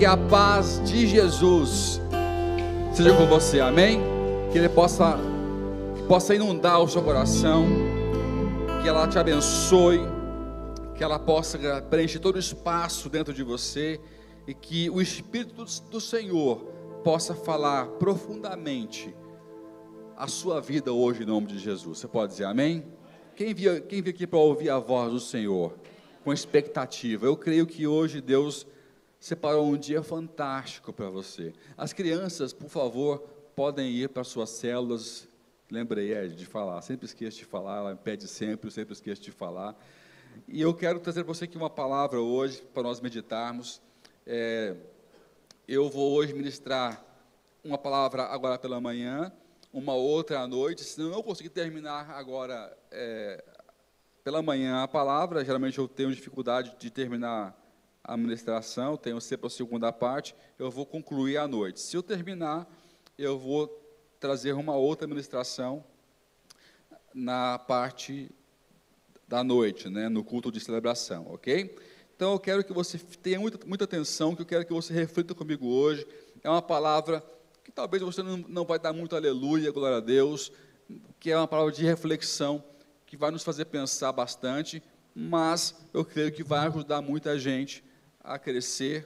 que a paz de Jesus seja com você, amém? Que Ele possa inundar o seu coração, que ela te abençoe, que ela possa preencher todo o espaço dentro de você, e que o Espírito do Senhor possa falar profundamente a sua vida hoje, em nome de Jesus. Você pode dizer amém? Quem veio aqui para ouvir a voz do Senhor com expectativa? Eu creio que hoje Deus separou um dia fantástico para você. As crianças, por favor, podem ir para suas células. Lembrei, Ed, de falar, sempre esqueço de falar, ela pede sempre, eu sempre esqueço de falar. E eu quero trazer para você aqui uma palavra hoje, para nós meditarmos. Eu vou hoje ministrar uma palavra agora pela manhã, uma outra à noite. Se eu não conseguir terminar agora pela manhã a palavra, geralmente eu tenho dificuldade de terminar a ministração, tenho sempre a segunda parte, eu vou concluir à noite. Se eu terminar, eu vou trazer uma outra ministração na parte da noite, né, no culto de celebração, ok? Então eu quero que você tenha muita atenção, que eu quero que você reflita comigo hoje. É uma palavra que talvez você não vai dar muito aleluia, glória a Deus, que é uma palavra de reflexão, que vai nos fazer pensar bastante, mas eu creio que vai ajudar muita gente a crescer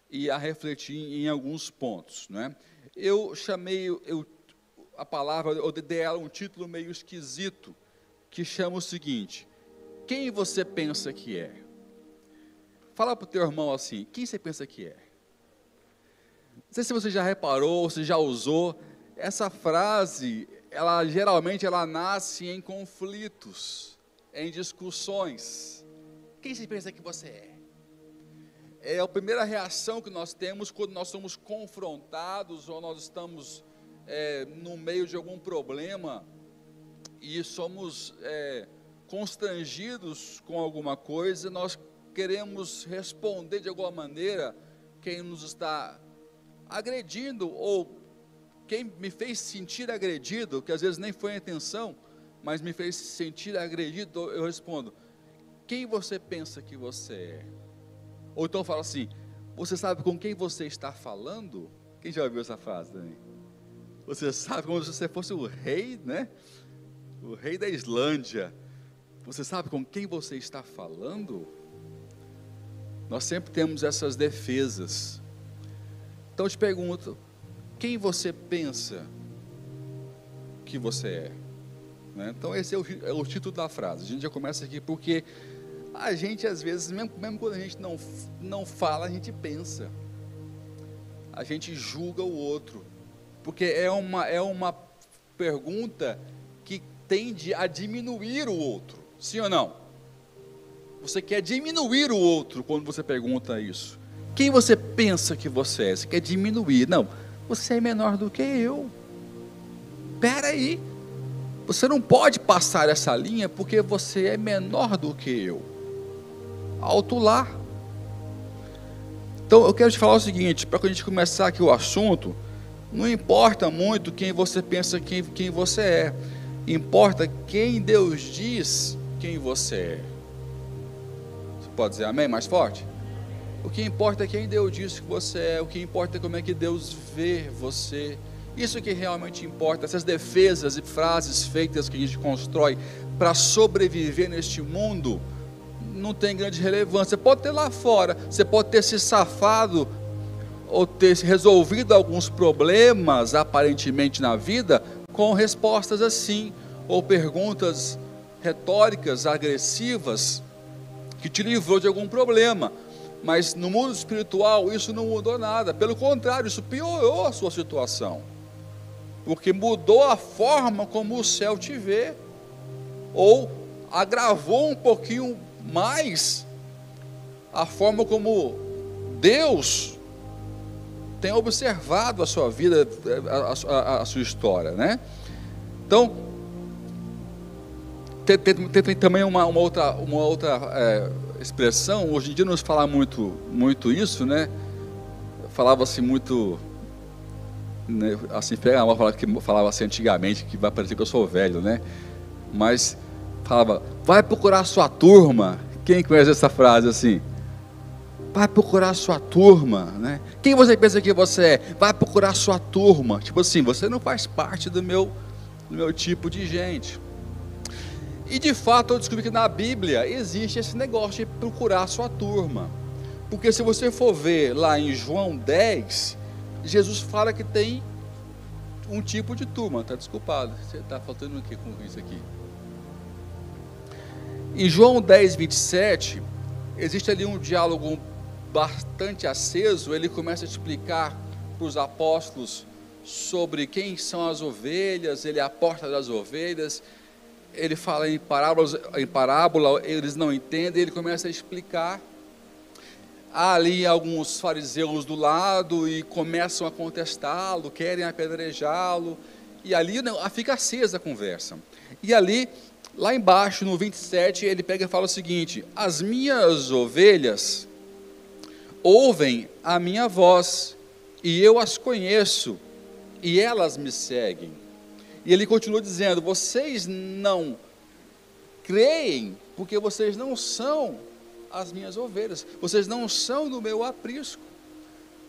e a refletir em alguns pontos, né? Eu chamei a palavra, eu dei ela um título meio esquisito, que chama o seguinte: quem você pensa que é? Fala para o teu irmão assim: quem você pensa que é? Não sei se você já reparou, se já usou, essa frase, geralmente nasce em conflitos, em discussões. Quem você pensa que você é? É a primeira reação que nós temos quando nós somos confrontados ou nós estamos no meio de algum problema e somos constrangidos com alguma coisa. Nós queremos responder de alguma maneira quem nos está agredindo, ou quem me fez sentir agredido, que às vezes nem foi a intenção, mas me fez sentir agredido. Eu respondo: quem você pensa que você é? Ou então eu falo assim: você sabe com quem você está falando? Quem já ouviu essa frase também? Você sabe, como se você fosse o rei, né? O rei da Islândia. Você sabe com quem você está falando? Nós sempre temos essas defesas. Então eu te pergunto: quem você pensa que você é? Né? Então esse é o título da frase. A gente já começa aqui porque a gente às vezes, mesmo quando a gente não fala, a gente pensa. A gente julga o outro. Porque é uma pergunta que tende a diminuir o outro. Sim ou não? Você quer diminuir o outro quando você pergunta isso. Quem você pensa que você é? Você quer diminuir. Não, você é menor do que eu. Espera aí. Você não pode passar essa linha porque você é menor do que eu. Alto lá. Então eu quero te falar o seguinte, para a gente começar aqui o assunto, não importa muito quem você pensa quem você é. Importa quem Deus diz quem você é. Você pode dizer amém mais forte? O que importa é quem Deus diz que você é. O que importa é como é que Deus vê você. Isso que realmente importa. Essas defesas e frases feitas que a gente constrói para sobreviver neste mundo não tem grande relevância. Você pode ter lá fora, você pode ter se safado ou ter resolvido alguns problemas aparentemente na vida com respostas assim, ou perguntas retóricas, agressivas, que te livrou de algum problema. Mas no mundo espiritual isso não mudou nada, pelo contrário, isso piorou a sua situação, porque mudou a forma como o céu te vê, ou agravou um pouquinho mais a forma como Deus tem observado a sua vida, a sua história, né? Então, tem também uma outra expressão. Hoje em dia não se fala muito isso, né? Falava-se muito, né, assim, falava assim antigamente, que vai parecer que eu sou velho, né? Mas falava: vai procurar sua turma. Quem conhece essa frase assim? vai procurar a sua turma, né? Quem você pensa que você é? Vai procurar a sua turma. Tipo assim, você não faz parte do meu tipo de gente. E de fato eu descobri que na Bíblia existe esse negócio de procurar a sua turma. Porque se você for ver lá em João 10, Jesus fala que tem um tipo de turma. Está desculpado, você está faltando o que com isso aqui? Em João 10, 27, existe ali um diálogo bastante aceso. Ele começa a explicar para os apóstolos sobre quem são as ovelhas, ele é a porta das ovelhas. Ele fala em parábola, eles não entendem, ele começa a explicar. Há ali alguns fariseus do lado e começam a contestá-lo, querem apedrejá-lo, e ali fica acesa a conversa. E ali, lá embaixo, no 27, ele pega e fala o seguinte: as minhas ovelhas ouvem a minha voz, e eu as conheço, e elas me seguem. E ele continua dizendo: vocês não creem, porque vocês não são as minhas ovelhas, vocês não são do meu aprisco.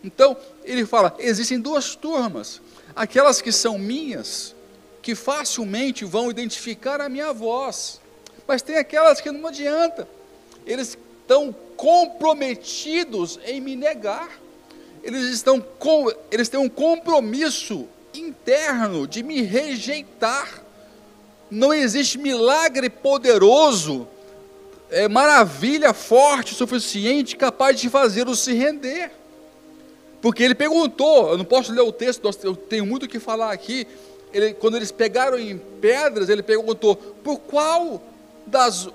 Então, ele fala, existem duas turmas: aquelas que são minhas, que facilmente vão identificar a minha voz, mas tem aquelas que não adianta, eles estão comprometidos em me negar, eles têm um compromisso interno de me rejeitar. Não existe milagre poderoso, maravilha forte o suficiente, capaz de fazê-lo se render. Porque ele perguntou, eu não posso ler o texto, eu tenho muito o que falar aqui. Quando eles pegaram em pedras, ele perguntou: por qual das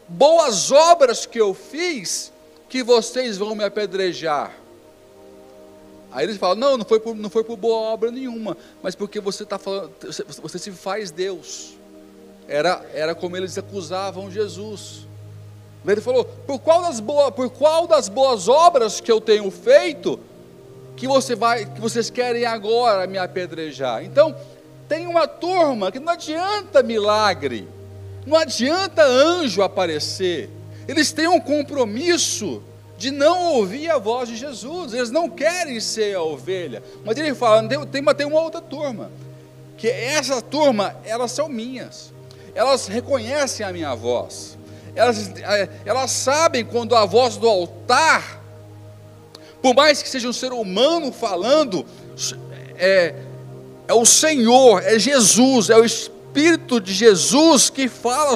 boas obras que eu fiz que vocês vão me apedrejar? Aí eles falam: não foi por boa obra nenhuma, mas porque você está falando, você se faz Deus. Era como eles acusavam Jesus. Ele falou: por qual das boas obras que eu tenho feito que vocês querem agora me apedrejar? Então, tem uma turma que não adianta milagre, não adianta anjo aparecer, eles têm um compromisso de não ouvir a voz de Jesus, eles não querem ser a ovelha. Mas ele fala: tem uma outra turma, que essa turma, elas são minhas, elas reconhecem a minha voz, elas sabem quando a voz do altar, por mais que seja um ser humano falando, é o Senhor, é Jesus, é o Espírito de Jesus que fala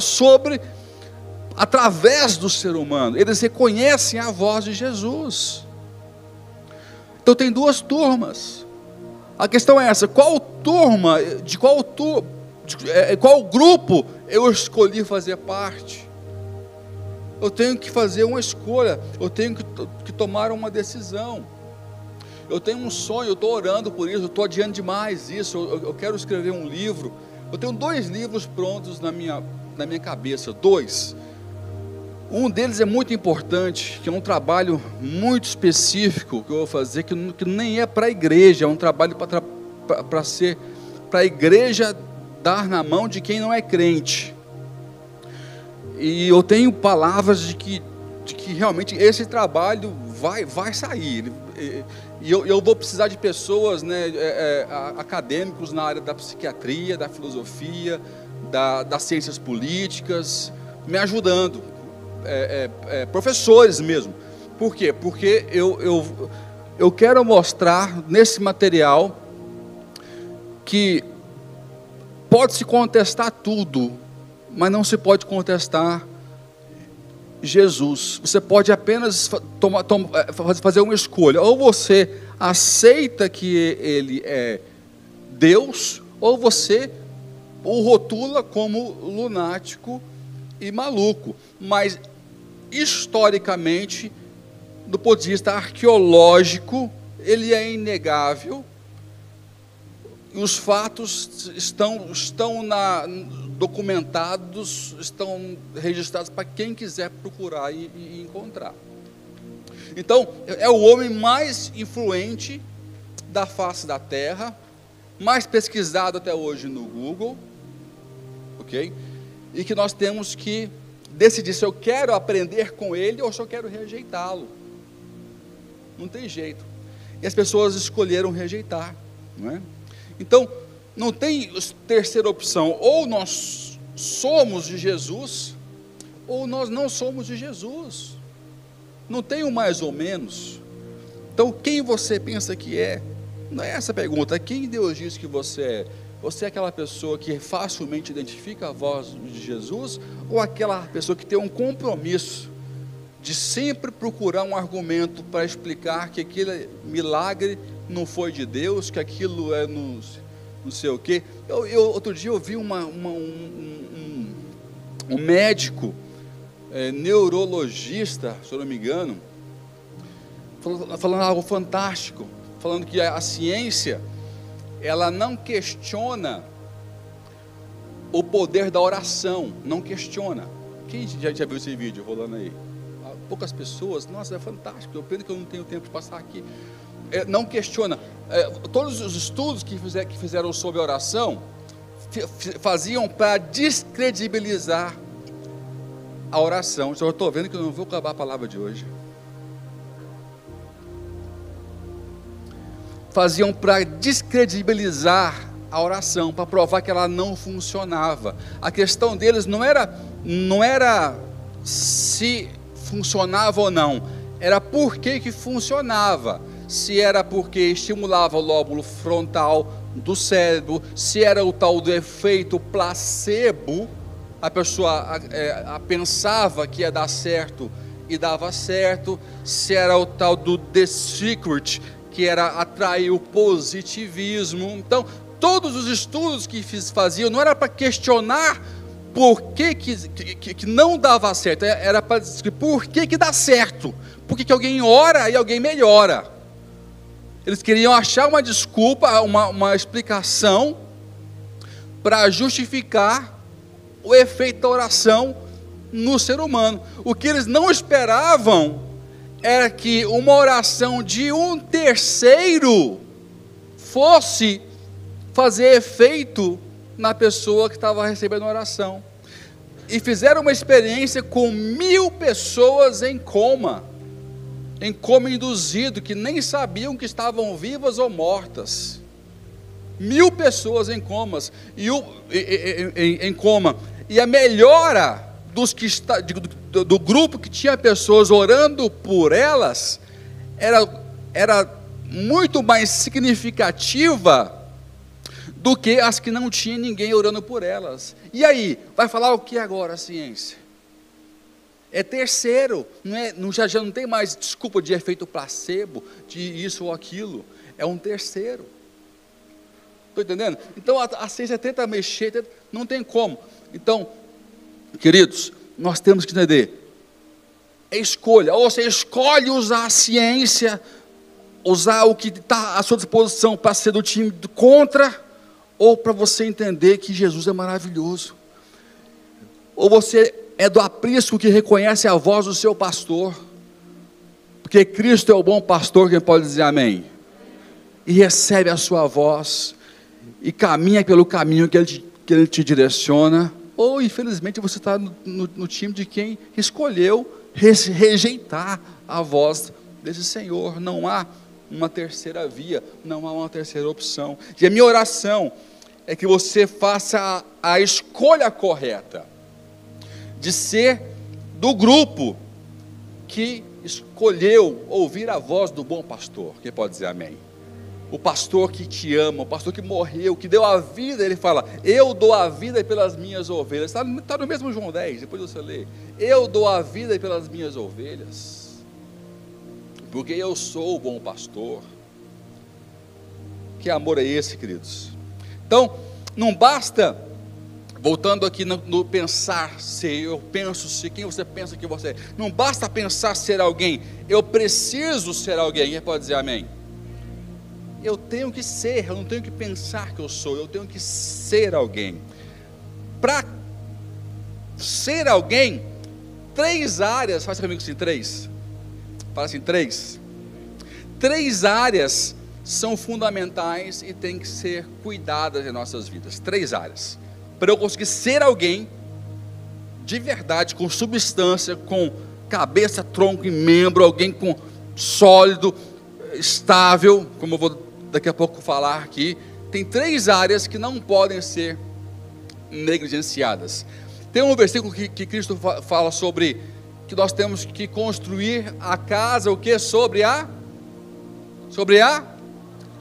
através do ser humano. Eles reconhecem a voz de Jesus. Então tem duas turmas. A questão é essa: qual grupo eu escolhi fazer parte? Eu tenho que fazer uma escolha, eu tenho que tomar uma decisão. Eu tenho um sonho, eu estou orando por isso, eu estou adiando demais isso, eu quero escrever um livro. Eu tenho 2 livros prontos na minha cabeça, 2. Um deles é muito importante, que é um trabalho muito específico que eu vou fazer, que nem é para a igreja, é um trabalho para a igreja dar na mão de quem não é crente. E eu tenho palavras de que realmente esse trabalho vai sair. E eu vou precisar de pessoas, acadêmicos na área da psiquiatria, da filosofia, das ciências políticas, me ajudando, professores mesmo. Por quê? Porque eu quero mostrar nesse material que pode-se contestar tudo, mas não se pode contestar Jesus. Você pode apenas fazer uma escolha: ou você aceita que Ele é Deus, ou você o rotula como lunático e maluco. Mas historicamente, do ponto de vista arqueológico, ele é inegável. E os fatos estão documentados, estão registrados para quem quiser procurar e encontrar. Então, é o homem mais influente da face da terra, mais pesquisado até hoje no Google, ok? E que nós temos que decidir se eu quero aprender com ele ou se eu quero rejeitá-lo. não tem jeito. E as pessoas escolheram rejeitar, não é? Então, não tem terceira opção, ou nós somos de Jesus, ou nós não somos de Jesus. Não tem um mais ou menos. Então, quem você pensa que é? Não é essa a pergunta. Quem Deus diz que você é? Você é aquela pessoa que facilmente identifica a voz de Jesus, ou aquela pessoa que tem um compromisso de sempre procurar um argumento para explicar que aquele milagre não foi de Deus, que aquilo é não sei o quê? Outro dia eu vi um médico, neurologista, se eu não me engano, falando algo fantástico, falando que a ciência, ela não questiona o poder da oração, não questiona. Quem já viu esse vídeo rolando aí? Poucas pessoas. Nossa, é fantástico, eu penso que eu não tenho tempo de passar aqui. Não questiona. Todos os estudos que fizeram sobre a oração faziam para descredibilizar a oração. Eu estou vendo que eu não vou acabar a palavra de hoje. Faziam para descredibilizar a oração, para provar que ela não funcionava. A questão deles não era se funcionava ou não, era por que funcionava. Se era porque estimulava o lóbulo frontal do cérebro, se era o tal do efeito placebo, a pessoa pensava que ia dar certo e dava certo, se era o tal do The Secret, que era atrair o positivismo. Então, todos os estudos que faziam não era para questionar por que não dava certo, era para dizer por que dá certo, por que alguém ora e alguém melhora. Eles queriam achar uma desculpa, uma explicação para justificar o efeito da oração no ser humano. O que eles não esperavam era que uma oração de um terceiro fosse fazer efeito na pessoa que estava recebendo a oração. E fizeram uma experiência com 1000 pessoas em coma induzido, que nem sabiam que estavam vivas ou mortas. 1000 pessoas em comas, em coma, e a melhora do grupo que tinha pessoas orando por elas, era muito mais significativa do que as que não tinham ninguém orando por elas. E aí, vai falar o que agora a ciência? É terceiro, já não tem mais desculpa de efeito placebo, de isso ou aquilo, é um terceiro. Estou entendendo? Então a ciência tenta mexer, não tem como. Então, queridos, nós temos que entender, é escolha, ou você escolhe usar a ciência, usar o que está à sua disposição para ser do time contra, ou para você entender que Jesus é maravilhoso, ou você é do aprisco que reconhece a voz do seu pastor, porque Cristo é o bom pastor, quem pode dizer amém? E recebe a sua voz, e caminha pelo caminho que Ele te direciona, ou infelizmente você está no time de quem escolheu rejeitar a voz desse Senhor. Não há uma terceira via, não há uma terceira opção. E a minha oração é que você faça a escolha correta, de ser do grupo que escolheu ouvir a voz do bom pastor. Quem pode dizer amém? O pastor que te ama, o pastor que morreu, que deu a vida. Ele fala, eu dou a vida pelas minhas ovelhas. Está no mesmo João 10, depois você lê. Eu dou a vida pelas minhas ovelhas, porque eu sou o bom pastor. Que amor é esse, queridos? Então, não basta, voltando aqui no pensar ser, eu penso ser, quem você pensa que você é? Não basta pensar ser alguém, eu preciso ser alguém. Quem pode dizer amém? Eu tenho que ser, eu não tenho que pensar que eu sou, eu tenho que ser alguém. Para ser alguém, 3 áreas, faz comigo assim, 3. Fala assim, 3. 3 áreas são fundamentais e têm que ser cuidadas em nossas vidas. 3 áreas. Para eu conseguir ser alguém de verdade, com substância, com cabeça, tronco e membro, alguém com sólido, estável, como eu vou daqui a pouco falar aqui, tem 3 áreas que não podem ser negligenciadas. Tem um versículo que Cristo fala sobre que nós temos que construir a casa, o que? Sobre a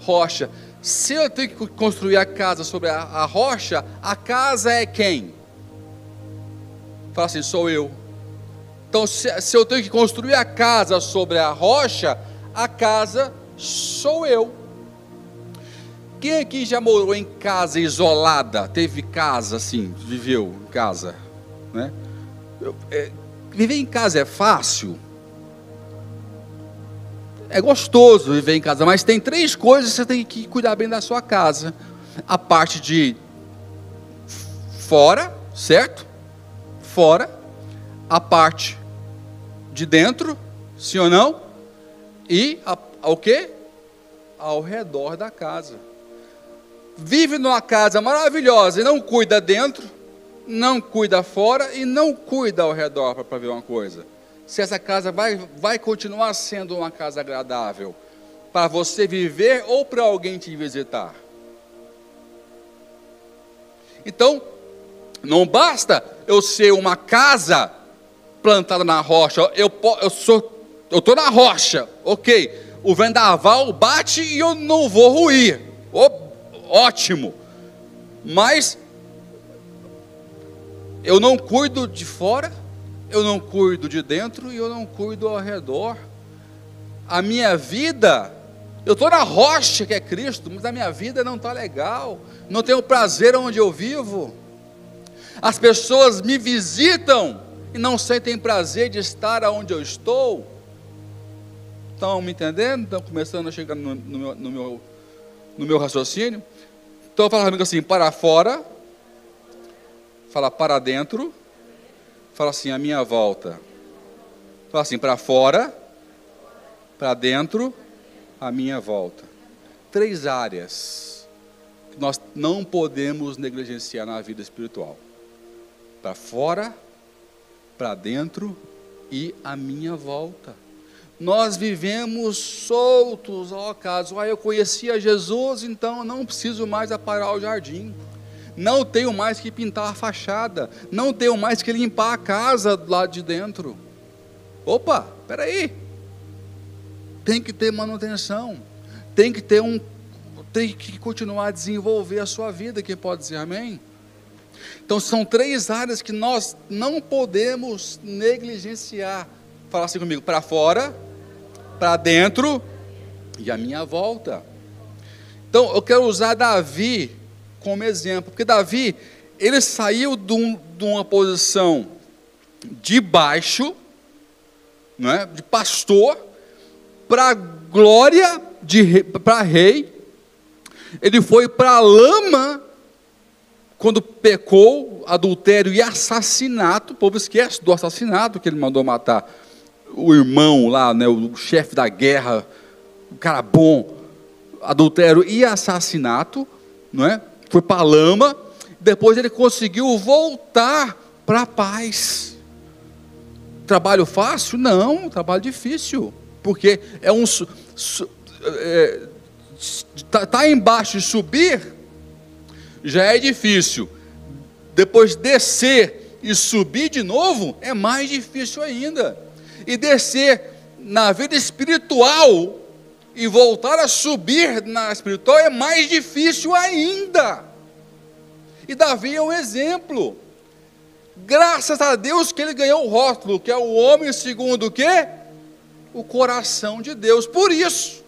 rocha. Se eu tenho que construir a casa sobre a rocha, a casa é quem? Fala assim, sou eu. Então, se eu tenho que construir a casa sobre a rocha, a casa sou eu. Quem aqui já morou em casa isolada? Teve casa assim, viveu em casa, né? Viver em casa é fácil? É gostoso viver em casa, mas tem 3 coisas que você tem que cuidar bem da sua casa. A parte de fora, certo? Fora. A parte de dentro, sim ou não? E o quê? Ao redor da casa. Vive numa casa maravilhosa e não cuida dentro, não cuida fora e não cuida ao redor, para ver uma coisa. Se essa casa vai continuar sendo uma casa agradável para você viver ou para alguém te visitar. Então, não basta eu ser uma casa plantada na rocha, eu estou na rocha, ok, o vendaval bate e eu não vou ruir, ótimo, mas eu não cuido de fora, eu não cuido de dentro e eu não cuido ao redor. A minha vida, eu estou na rocha que é Cristo, mas a minha vida não está legal, não tenho prazer onde eu vivo. As pessoas me visitam e não sentem prazer de estar onde eu estou. Estão me entendendo? Estão começando a chegar no meu raciocínio? Então fala comigo assim, para fora, fala para dentro, fala assim, a minha volta. Fala assim, para fora, para dentro, a minha volta. 3 áreas que nós não podemos negligenciar na vida espiritual. Para fora, para dentro e a minha volta. Nós vivemos soltos ao acaso. Eu conhecia Jesus, então eu não preciso mais aparar o jardim. Não tenho mais que pintar a fachada. Não tenho mais que limpar a casa do lado de dentro. Opa, espera aí. Tem que ter manutenção. Tem que continuar a desenvolver a sua vida. Quem pode dizer amém? Então são 3 áreas que nós não podemos negligenciar. Fala assim comigo, para fora, para dentro e a minha volta. Então eu quero usar Davi como exemplo, porque Davi, ele saiu de uma posição de baixo, não é? De pastor, para glória, para rei. Ele foi para a lama, quando pecou, adultério e assassinato. O povo esquece do assassinato, que ele mandou matar o irmão lá, né, o chefe da guerra, o cara bom. Adultério e assassinato, não é? Foi para a lama. Depois ele conseguiu voltar para a paz. Trabalho fácil? Não, trabalho difícil, porque tá embaixo e subir já é difícil. Depois descer e subir de novo é mais difícil ainda. E descer na vida espiritual e voltar a subir na espiritual é mais difícil ainda. E Davi é um exemplo. Graças a Deus que ele ganhou o rótulo, que é o homem segundo o quê? O coração de Deus. Por isso,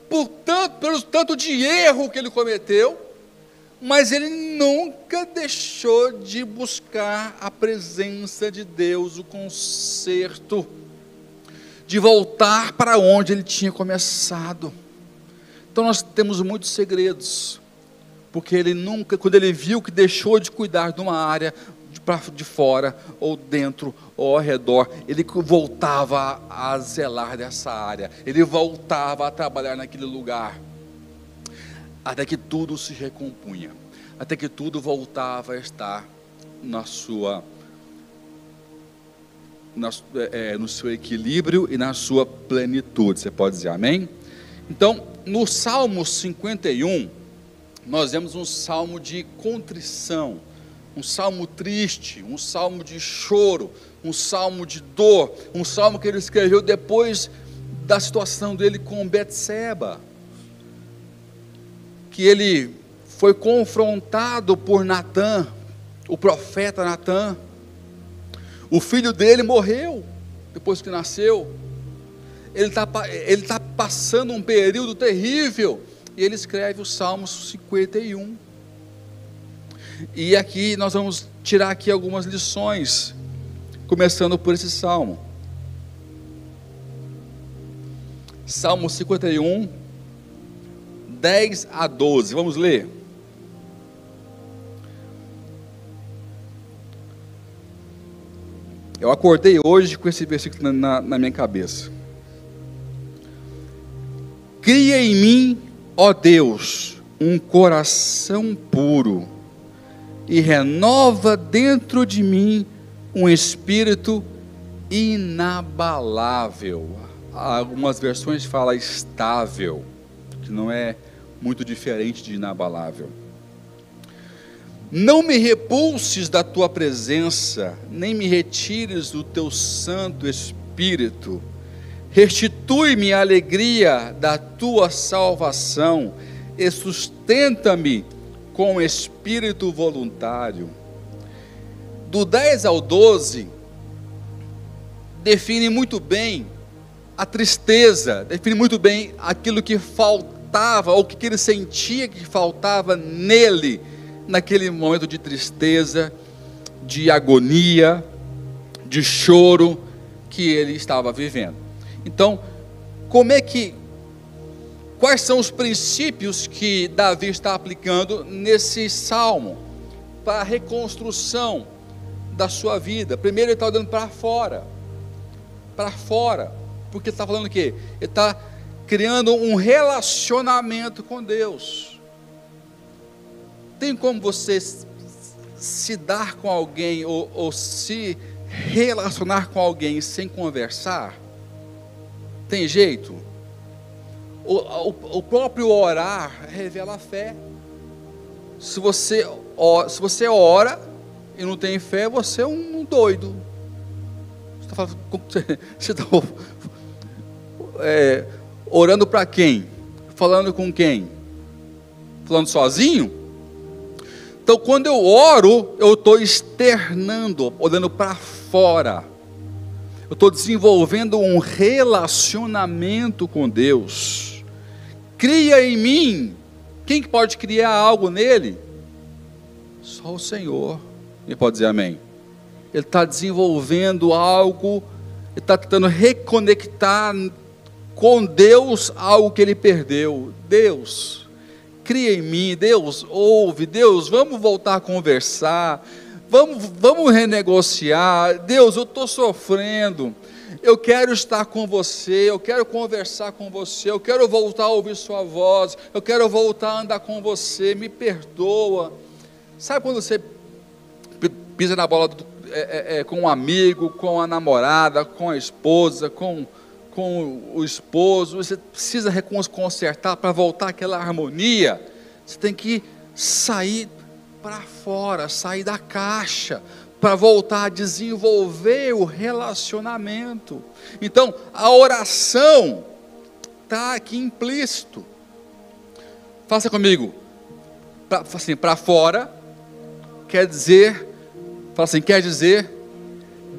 pelo tanto de erro que ele cometeu, mas ele nunca deixou de buscar a presença de Deus, o conserto, de voltar para onde ele tinha começado. Então nós temos muitos segredos, porque ele nunca, quando ele viu que deixou de cuidar de uma área, de fora, ou dentro, ou ao redor, ele voltava a zelar dessa área, ele voltava a trabalhar naquele lugar, até que tudo se recompunha, até que tudo voltava a estar no seu equilíbrio e na sua plenitude. Você pode dizer amém? Então, no Salmo 51, nós vemos um salmo de contrição, um salmo triste, um salmo de choro, um salmo de dor, um salmo que ele escreveu depois da situação dele com Betseba, que ele foi confrontado por Natã, o profeta Natã. O filho dele morreu depois que nasceu. Ele está passando um período terrível, e ele escreve o Salmo 51. E aqui nós vamos tirar aqui algumas lições, começando por esse salmo. Salmo 51, 10 a 12, vamos ler. Eu acordei hoje com esse versículo na minha cabeça. Cria em mim, ó Deus, um coração puro, e renova dentro de mim um espírito inabalável. Algumas versões falam estável, que não é muito diferente de inabalável. Não me repulses da tua presença, nem me retires do teu Santo Espírito. Restitui-me a alegria da tua salvação e sustenta-me com espírito voluntário. Do 10 ao 12, define muito bem a tristeza, define muito bem aquilo que faltava, ou que ele sentia que faltava nele, naquele momento de tristeza, de agonia, de choro que ele estava vivendo. Então, quais são os princípios que Davi está aplicando nesse salmo para a reconstrução da sua vida? Primeiro, ele está olhando para fora, porque ele está falando o quê? Ele está criando um relacionamento com Deus. Tem como você se dar com alguém ou se relacionar com alguém sem conversar? Tem jeito? O próprio orar revela a fé. Se você ora e não tem fé, você é um doido. Você está orando para quem? Falando com quem? Falando sozinho? Então, quando eu oro, eu estou externando, olhando para fora. Eu estou desenvolvendo um relacionamento com Deus. Cria em mim. Quem que pode criar algo nele? Só o Senhor. Ele pode dizer amém. Ele está desenvolvendo algo, ele está tentando reconectar com Deus algo que ele perdeu. Deus, cria em mim. Deus, ouve. Deus, vamos voltar a conversar. Vamos renegociar. Deus, eu estou sofrendo, eu quero estar com você, eu quero conversar com você, eu quero voltar a ouvir sua voz, eu quero voltar a andar com você, me perdoa. Sabe quando você pisa na bola com um amigo, com a namorada, com a esposa, com o esposo, você precisa consertar para voltar àquela harmonia? Você tem que sair para fora, sair da caixa, para voltar a desenvolver o relacionamento. Então, a oração está aqui implícito. Faça comigo. Para fora, quer dizer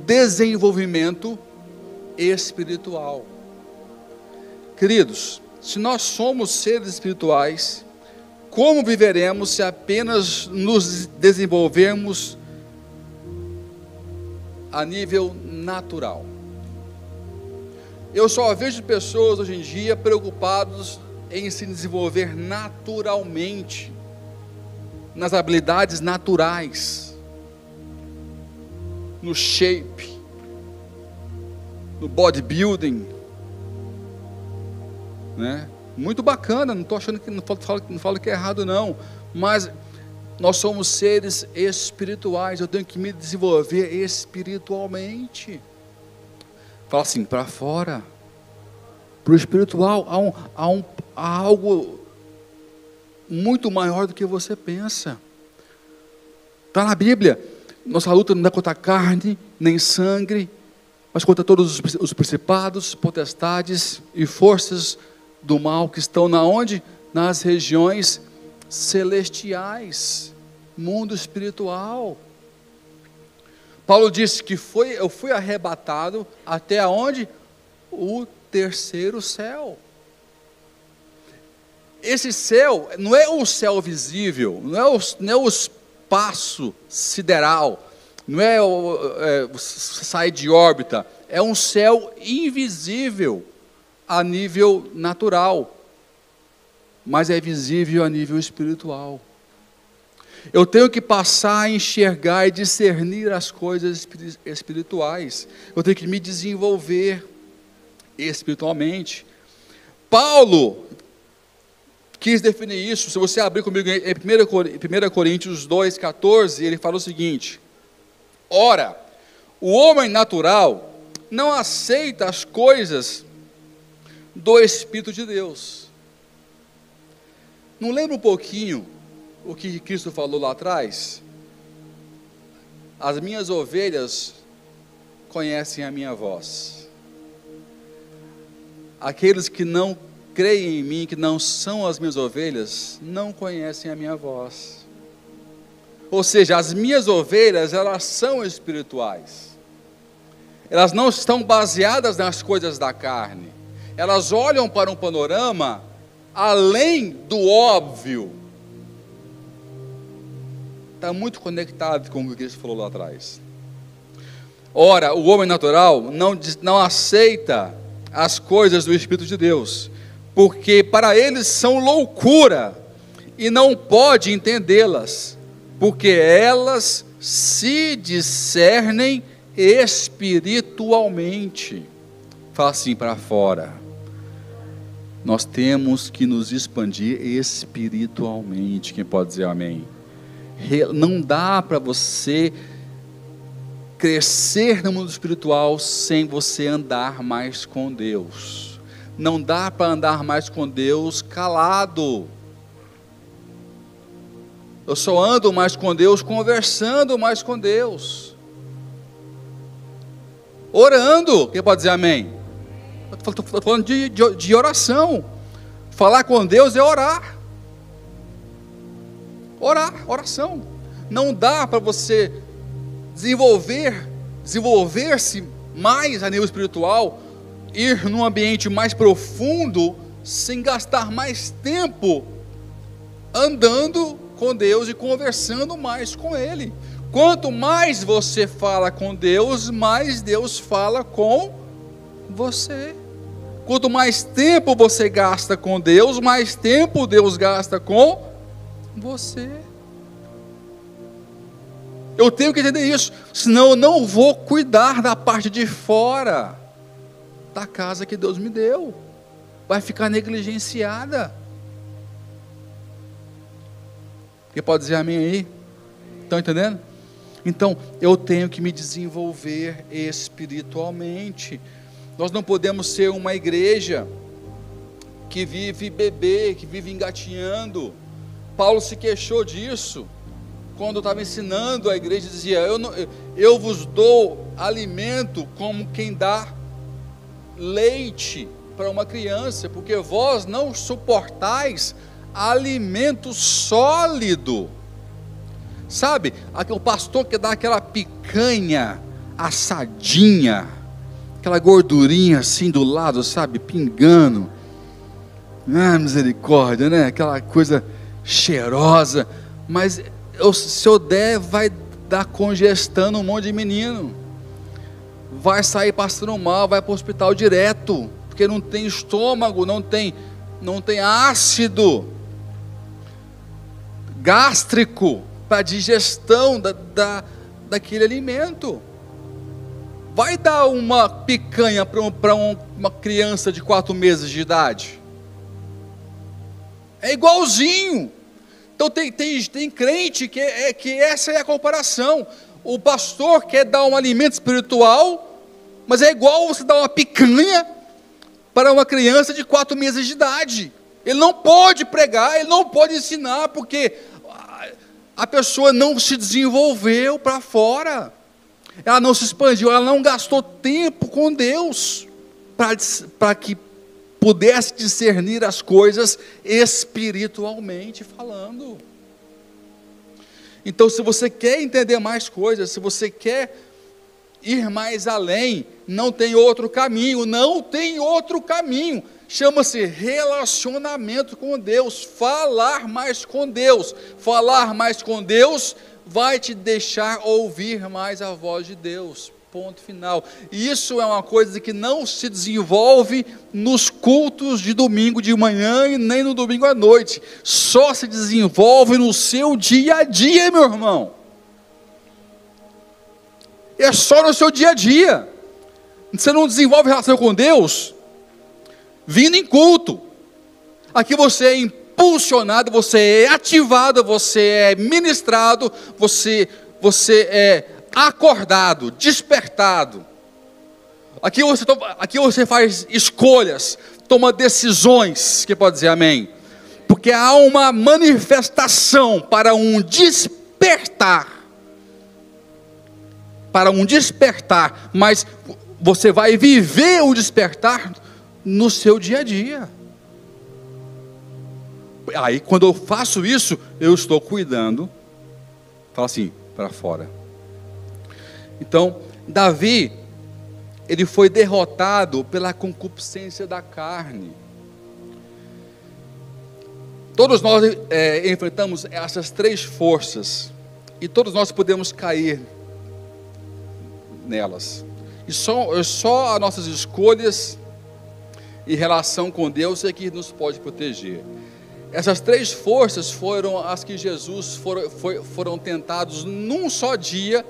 desenvolvimento espiritual. Queridos, se nós somos seres espirituais, como viveremos se apenas nos desenvolvermos a nível natural? Eu só vejo pessoas hoje em dia preocupadas em se desenvolver naturalmente, nas habilidades naturais, no shape, no bodybuilding, né? Muito bacana, não estou achando que, não falo que é errado não, mas nós somos seres espirituais, eu tenho que me desenvolver espiritualmente. Fala assim, para fora, Para o espiritual há algo muito maior do que você pensa. Está na Bíblia. Nossa luta não é contra carne, nem sangue, mas contra todos os principados, potestades e forças do mal que estão na onde? Nas regiões celestiais, mundo espiritual. Paulo disse que eu fui arrebatado até aonde? O terceiro céu. Esse céu não é o céu visível, não é o espaço sideral, não é sair de órbita, é um céu invisível a nível natural, mas é visível a nível espiritual. Eu tenho que passar a enxergar e discernir as coisas espirituais, eu tenho que me desenvolver espiritualmente. Paulo quis definir isso. Se você abrir comigo em 1 Coríntios 2,14, ele fala o seguinte: ora, o homem natural não aceita as coisas do Espírito de Deus. Não lembra um pouquinho o que Cristo falou lá atrás? As minhas ovelhas conhecem a minha voz. Aqueles que não creem em mim, que não são as minhas ovelhas, não conhecem a minha voz. Ou seja, as minhas ovelhas, elas são espirituais. Elas não estão baseadas nas coisas da carne. Elas olham para um panorama além do óbvio. Está muito conectado com o que Cristo falou lá atrás. Ora, o homem natural não aceita as coisas do Espírito de Deus, porque para eles são loucura, e não pode entendê-las, porque elas se discernem espiritualmente. Fala assim para fora. Nós temos que nos expandir espiritualmente. Quem pode dizer amém? Não dá para você crescer no mundo espiritual sem você andar mais com Deus. Não dá para andar mais com Deus calado. Eu só ando mais com Deus conversando mais com Deus, orando. Quem pode dizer amém? Estou falando de oração. Falar com Deus é orar. Oração. Não dá para você desenvolver-se mais a nível espiritual, ir num ambiente mais profundo, sem gastar mais tempo andando com Deus e conversando mais com Ele. Quanto mais você fala com Deus, mais Deus fala com você. Quanto mais tempo você gasta com Deus, mais tempo Deus gasta com você. Eu tenho que entender isso, senão eu não vou cuidar da parte de fora da casa que Deus me deu. Vai ficar negligenciada. Quem pode dizer amém aí? Estão entendendo? Então, eu tenho que me desenvolver espiritualmente. Nós não podemos ser uma igreja que vive bebê, que vive engatinhando. Paulo se queixou disso, quando estava ensinando a igreja, dizia: eu vos dou alimento como quem dá leite para uma criança, porque vós não suportais alimento sólido. Sabe, o pastor que dá aquela picanha assadinha, aquela gordurinha assim do lado, sabe, pingando. Ah, misericórdia, né? Aquela coisa cheirosa, mas se eu der, vai dar congestão num monte de menino, vai sair passando mal, vai para o hospital direto, porque não tem estômago, não tem ácido gástrico para digestão daquele alimento. Vai dar uma picanha para uma criança de 4 meses de idade? É igualzinho. Então tem crente que essa é a comparação. O pastor quer dar um alimento espiritual, mas é igual você dar uma picanha para uma criança de 4 meses de idade. Ele não pode pregar, ele não pode ensinar, porque a pessoa não se desenvolveu para fora, ela não se expandiu, ela não gastou tempo com Deus, para que pudesse discernir as coisas espiritualmente falando. Então, se você quer entender mais coisas, se você quer ir mais além, não tem outro caminho, chama-se relacionamento com Deus, falar mais com Deus vai te deixar ouvir mais a voz de Deus, ponto final. E isso é uma coisa que não se desenvolve nos cultos de domingo de manhã e nem no domingo à noite, só se desenvolve no seu dia a dia, meu irmão. É só no seu dia a dia. Você não desenvolve relação com Deus vindo em culto. Aqui você é impulsionado, você é ativado, você é ministrado, você é acordado, despertado. Aqui você faz escolhas, toma decisões. Quem pode dizer amém? Porque há uma manifestação para um despertar. Mas você vai viver o despertar no seu dia a dia. Aí, quando eu faço isso, eu estou cuidando, fala assim, para fora. Então, Davi, ele foi derrotado pela concupiscência da carne. Todos nós enfrentamos essas 3 forças, e todos nós podemos cair nelas. E só as nossas escolhas e relação com Deus é que nos pode proteger. Essas 3 forças foram as que Jesus foram tentados num só dia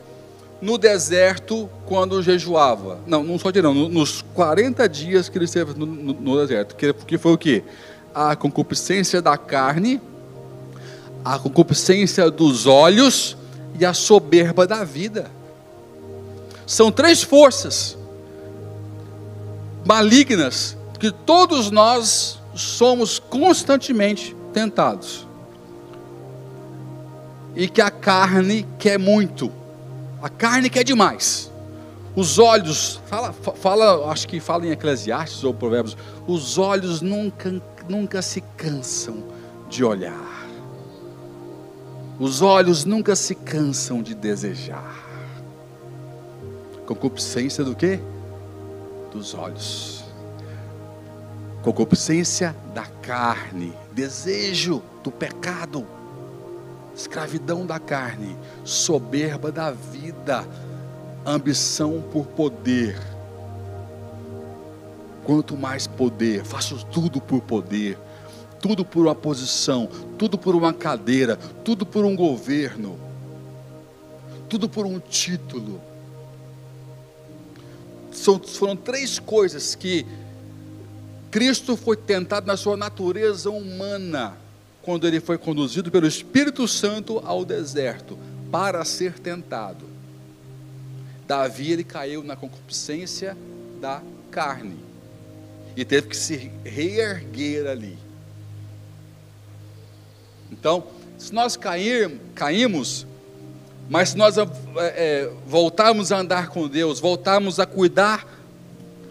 no deserto quando jejuava. Não, num só dia não, nos 40 dias que ele esteve no deserto. Que foi o quê? A concupiscência da carne, a concupiscência dos olhos e a soberba da vida. São 3 forças malignas que todos nós somos constantemente tentados. E que a carne quer muito. A carne quer demais. Os olhos, acho que fala em Eclesiastes ou Provérbios, os olhos nunca se cansam de olhar. Os olhos nunca se cansam de desejar. Concupiscência do quê? Dos olhos. Concupiscência da carne, desejo do pecado, escravidão da carne, soberba da vida, ambição por poder. Quanto mais poder, faço tudo por poder, tudo por uma posição, tudo por uma cadeira, tudo por um governo, tudo por um título. Foram 3 coisas que Cristo foi tentado na sua natureza humana, quando ele foi conduzido pelo Espírito Santo ao deserto, para ser tentado. Davi, ele caiu na concupiscência da carne, e teve que se reerguer ali. Então, se nós caímos, mas se nós voltarmos a andar com Deus, voltarmos a cuidar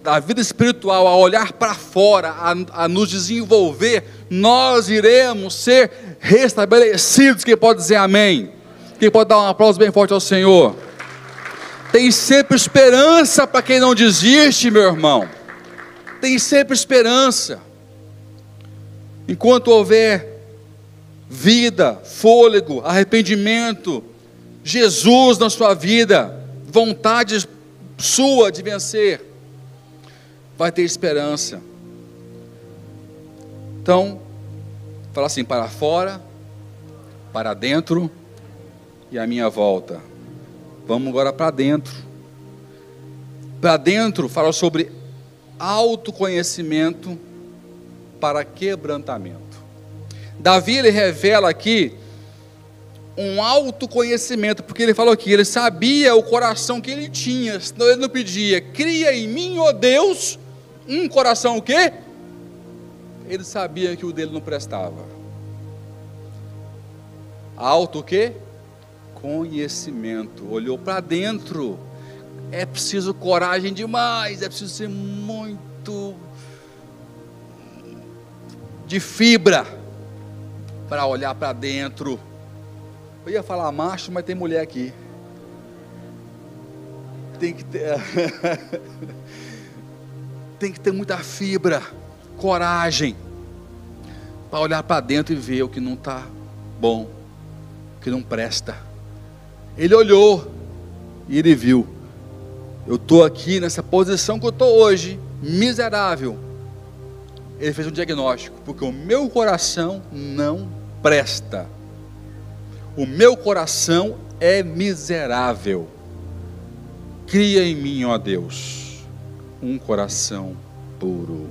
da vida espiritual, a olhar para fora, a nos desenvolver, nós iremos ser restabelecidos. Quem pode dizer amém? Quem pode dar um aplauso bem forte ao Senhor? Tem sempre esperança para quem não desiste, meu irmão. Tem sempre esperança. Enquanto houver vida, fôlego, arrependimento, Jesus na sua vida, vontade sua de vencer, vai ter esperança. Então, fala assim, para fora, para dentro e a minha volta. Vamos agora para dentro. Para dentro fala sobre autoconhecimento para quebrantamento. Davi, ele revela aqui um autoconhecimento, porque ele falou aqui, ele sabia o coração que ele tinha, senão ele não pedia, cria em mim, ó Deus, Um coração o quê? Ele sabia que o dele não prestava. Alto o quê? Conhecimento. Olhou para dentro. É preciso coragem demais, é preciso ser muito de fibra para olhar para dentro. Eu ia falar macho, mas tem mulher aqui. Tem que ter tem que ter muita fibra, coragem para olhar para dentro e ver o que não está bom, o que não presta. Ele olhou e ele viu: eu estou aqui nessa posição que eu estou hoje, miserável. Ele fez um diagnóstico, porque o meu coração não presta. O meu coração é miserável. Cria em mim, ó Deus, um coração puro.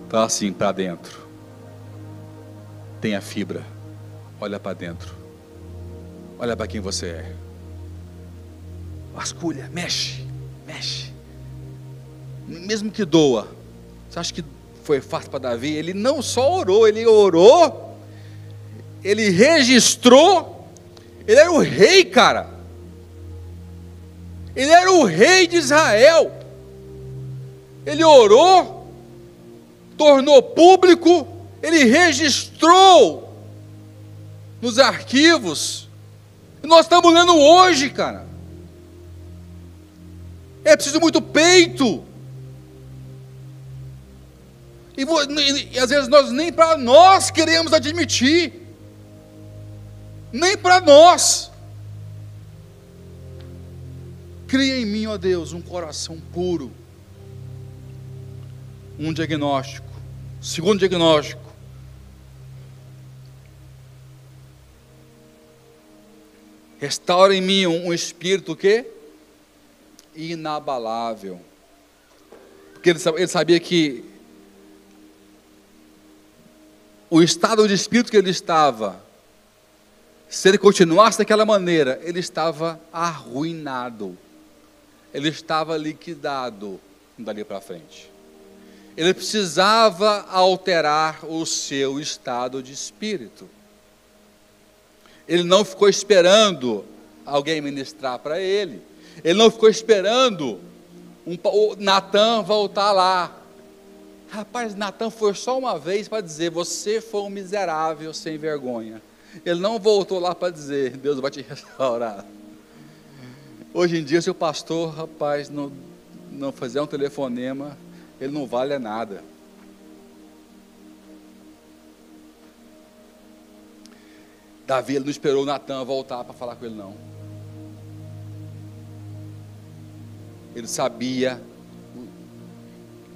Está assim para dentro. Tenha fibra. Olha para dentro. Olha para quem você é. Vasculha, mexe, mexe. Mesmo que doa. Você acha que foi fácil para Davi? Ele não só orou, ele orou, ele registrou. Ele era o rei, cara. Ele era o rei de Israel. Ele orou, tornou público, ele registrou nos arquivos. E nós estamos lendo hoje, cara. É preciso muito peito. E às vezes nós nem para nós queremos admitir. Nem para nós. Cria em mim, ó Deus, um coração puro. Um diagnóstico. Segundo diagnóstico. Restaura em mim um espírito o quê? Inabalável. Porque ele sabia que o estado de espírito que ele estava, se ele continuasse daquela maneira, ele estava arruinado. Ele estava liquidado dali para frente. Ele precisava alterar o seu estado de espírito. Ele não ficou esperando alguém ministrar para ele. Ele não ficou esperando o Natan voltar lá. Rapaz, Natan foi só uma vez para dizer: você foi um miserável sem vergonha. Ele não voltou lá para dizer: Deus vai te restaurar. Hoje em dia, se o pastor, rapaz, não fizer um telefonema, ele não vale nada. Davi, ele não esperou o Natan voltar para falar com ele, não. Ele sabia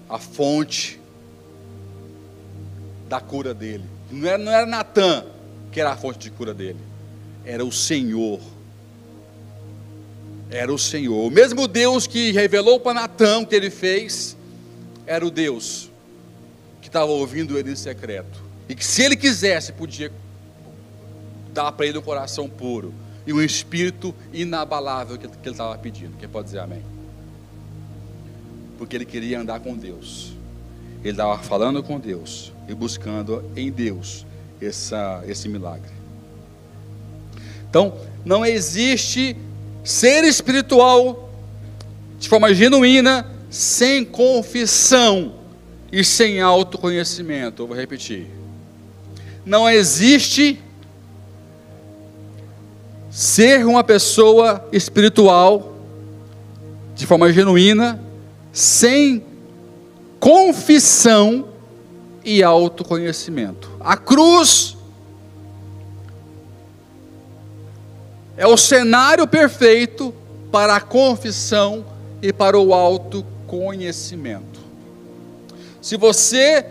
a fonte da cura dele. Não era Natan que era a fonte de cura dele. Era o Senhor. Era o Senhor. O mesmo Deus que revelou para Natan o que ele fez, era o Deus que estava ouvindo ele em secreto. E que se ele quisesse, podia dar para ele um coração puro e um espírito inabalável que ele estava pedindo. Quem pode dizer amém? Porque ele queria andar com Deus. Ele estava falando com Deus e buscando em Deus esse milagre. Então, não existe ser espiritual de forma genuína sem confissão e sem autoconhecimento. Eu vou repetir. Não existe ser uma pessoa espiritual de forma genuína sem confissão e autoconhecimento. A cruz é o cenário perfeito para a confissão e para o autoconhecimento. Se você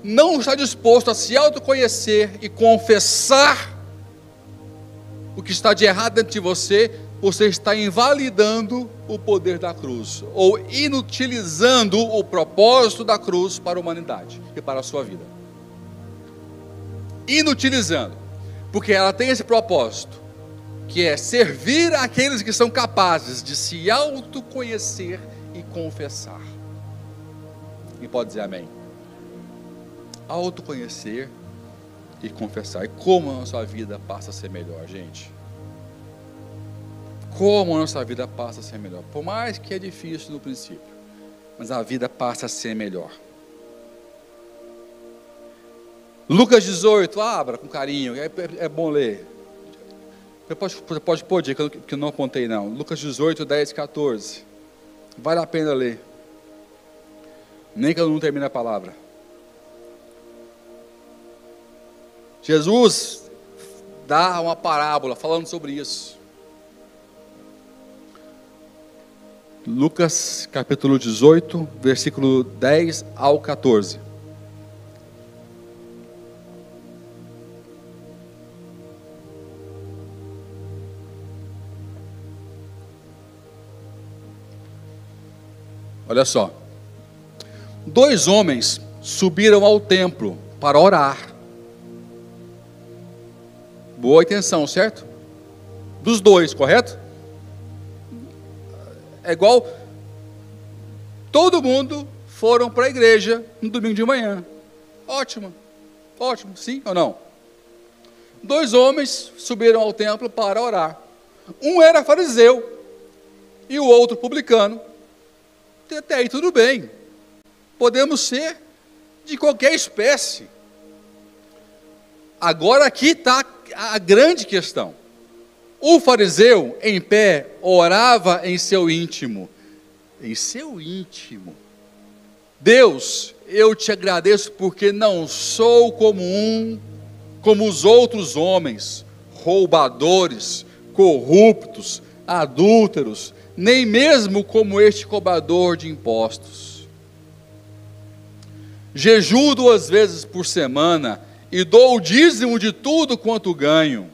não está disposto a se autoconhecer e confessar o que está de errado dentro de você, você está invalidando o poder da cruz, ou inutilizando o propósito da cruz para a humanidade e para a sua vida. Inutilizando, porque ela tem esse propósito, que é servir àqueles que são capazes de se autoconhecer e confessar. E pode dizer amém? Autoconhecer e confessar. E como a nossa vida passa a ser melhor, gente? Como a nossa vida passa a ser melhor? Por mais que é difícil no princípio, mas a vida passa a ser melhor. Lucas 18, abra com carinho, é bom ler. Você pode pôr, que eu não apontei não. Lucas 18, 10, 14. Vale a pena ler. Nem que eu não termine a palavra. Jesus dá uma parábola falando sobre isso. Lucas capítulo 18, versículo 10 ao 14. Olha só. 2 homens subiram ao templo para orar. Boa intenção, certo? Dos 2, correto? É igual todo mundo foram para a igreja no domingo de manhã. Ótimo, ótimo, sim ou não? 2 homens subiram ao templo para orar. Um era fariseu e o outro publicano. Até aí tudo bem. Podemos ser de qualquer espécie. Agora aqui está a grande questão. O fariseu, em pé, orava em seu íntimo. Em seu íntimo. Deus, eu te agradeço porque não sou como os outros homens, roubadores, corruptos, adúlteros, nem mesmo como este cobrador de impostos. Jejuo 2 vezes por semana e dou o dízimo de tudo quanto ganho.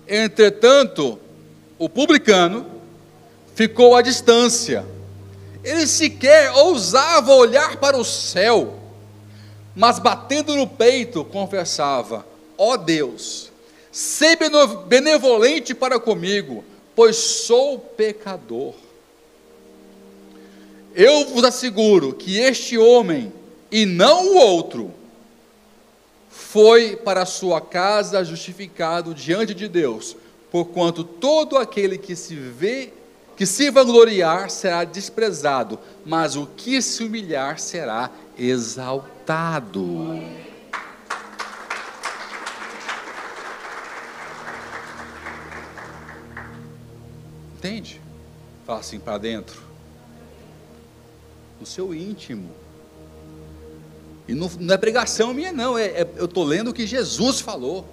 Entretanto, o publicano ficou à distância. Ele sequer ousava olhar para o céu, mas batendo no peito, confessava: ó Deus, sê benevolente para comigo, pois sou pecador. Eu vos asseguro que este homem, e não o outro, foi para a sua casa justificado diante de Deus, porquanto todo aquele que se vangloriar será desprezado, mas o que se humilhar será exaltado. Entende? Fala assim para dentro, no seu íntimo. E não é pregação minha não, eu estou lendo o que Jesus falou.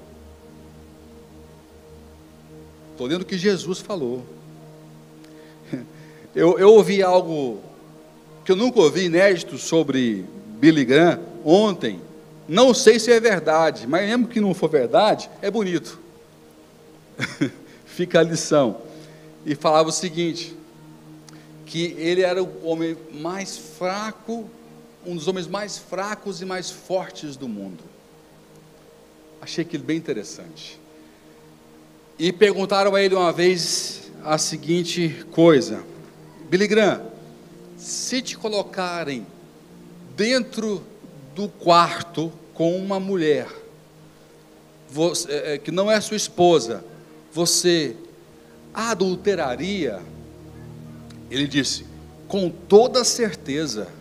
Estou lendo o que Jesus falou. Eu ouvi algo que eu nunca ouvi, inédito, sobre Billy Graham ontem. Não sei se é verdade, mas mesmo que não for verdade, é bonito. Fica a lição. E falava o seguinte, que ele era o homem mais fraco, um dos homens mais fracos e mais fortes do mundo. Achei aquilo bem interessante. E perguntaram a ele uma vez a seguinte coisa: Billy Graham, se te colocarem dentro do quarto com uma mulher que não é sua esposa, você adulteraria? Ele disse: com toda certeza.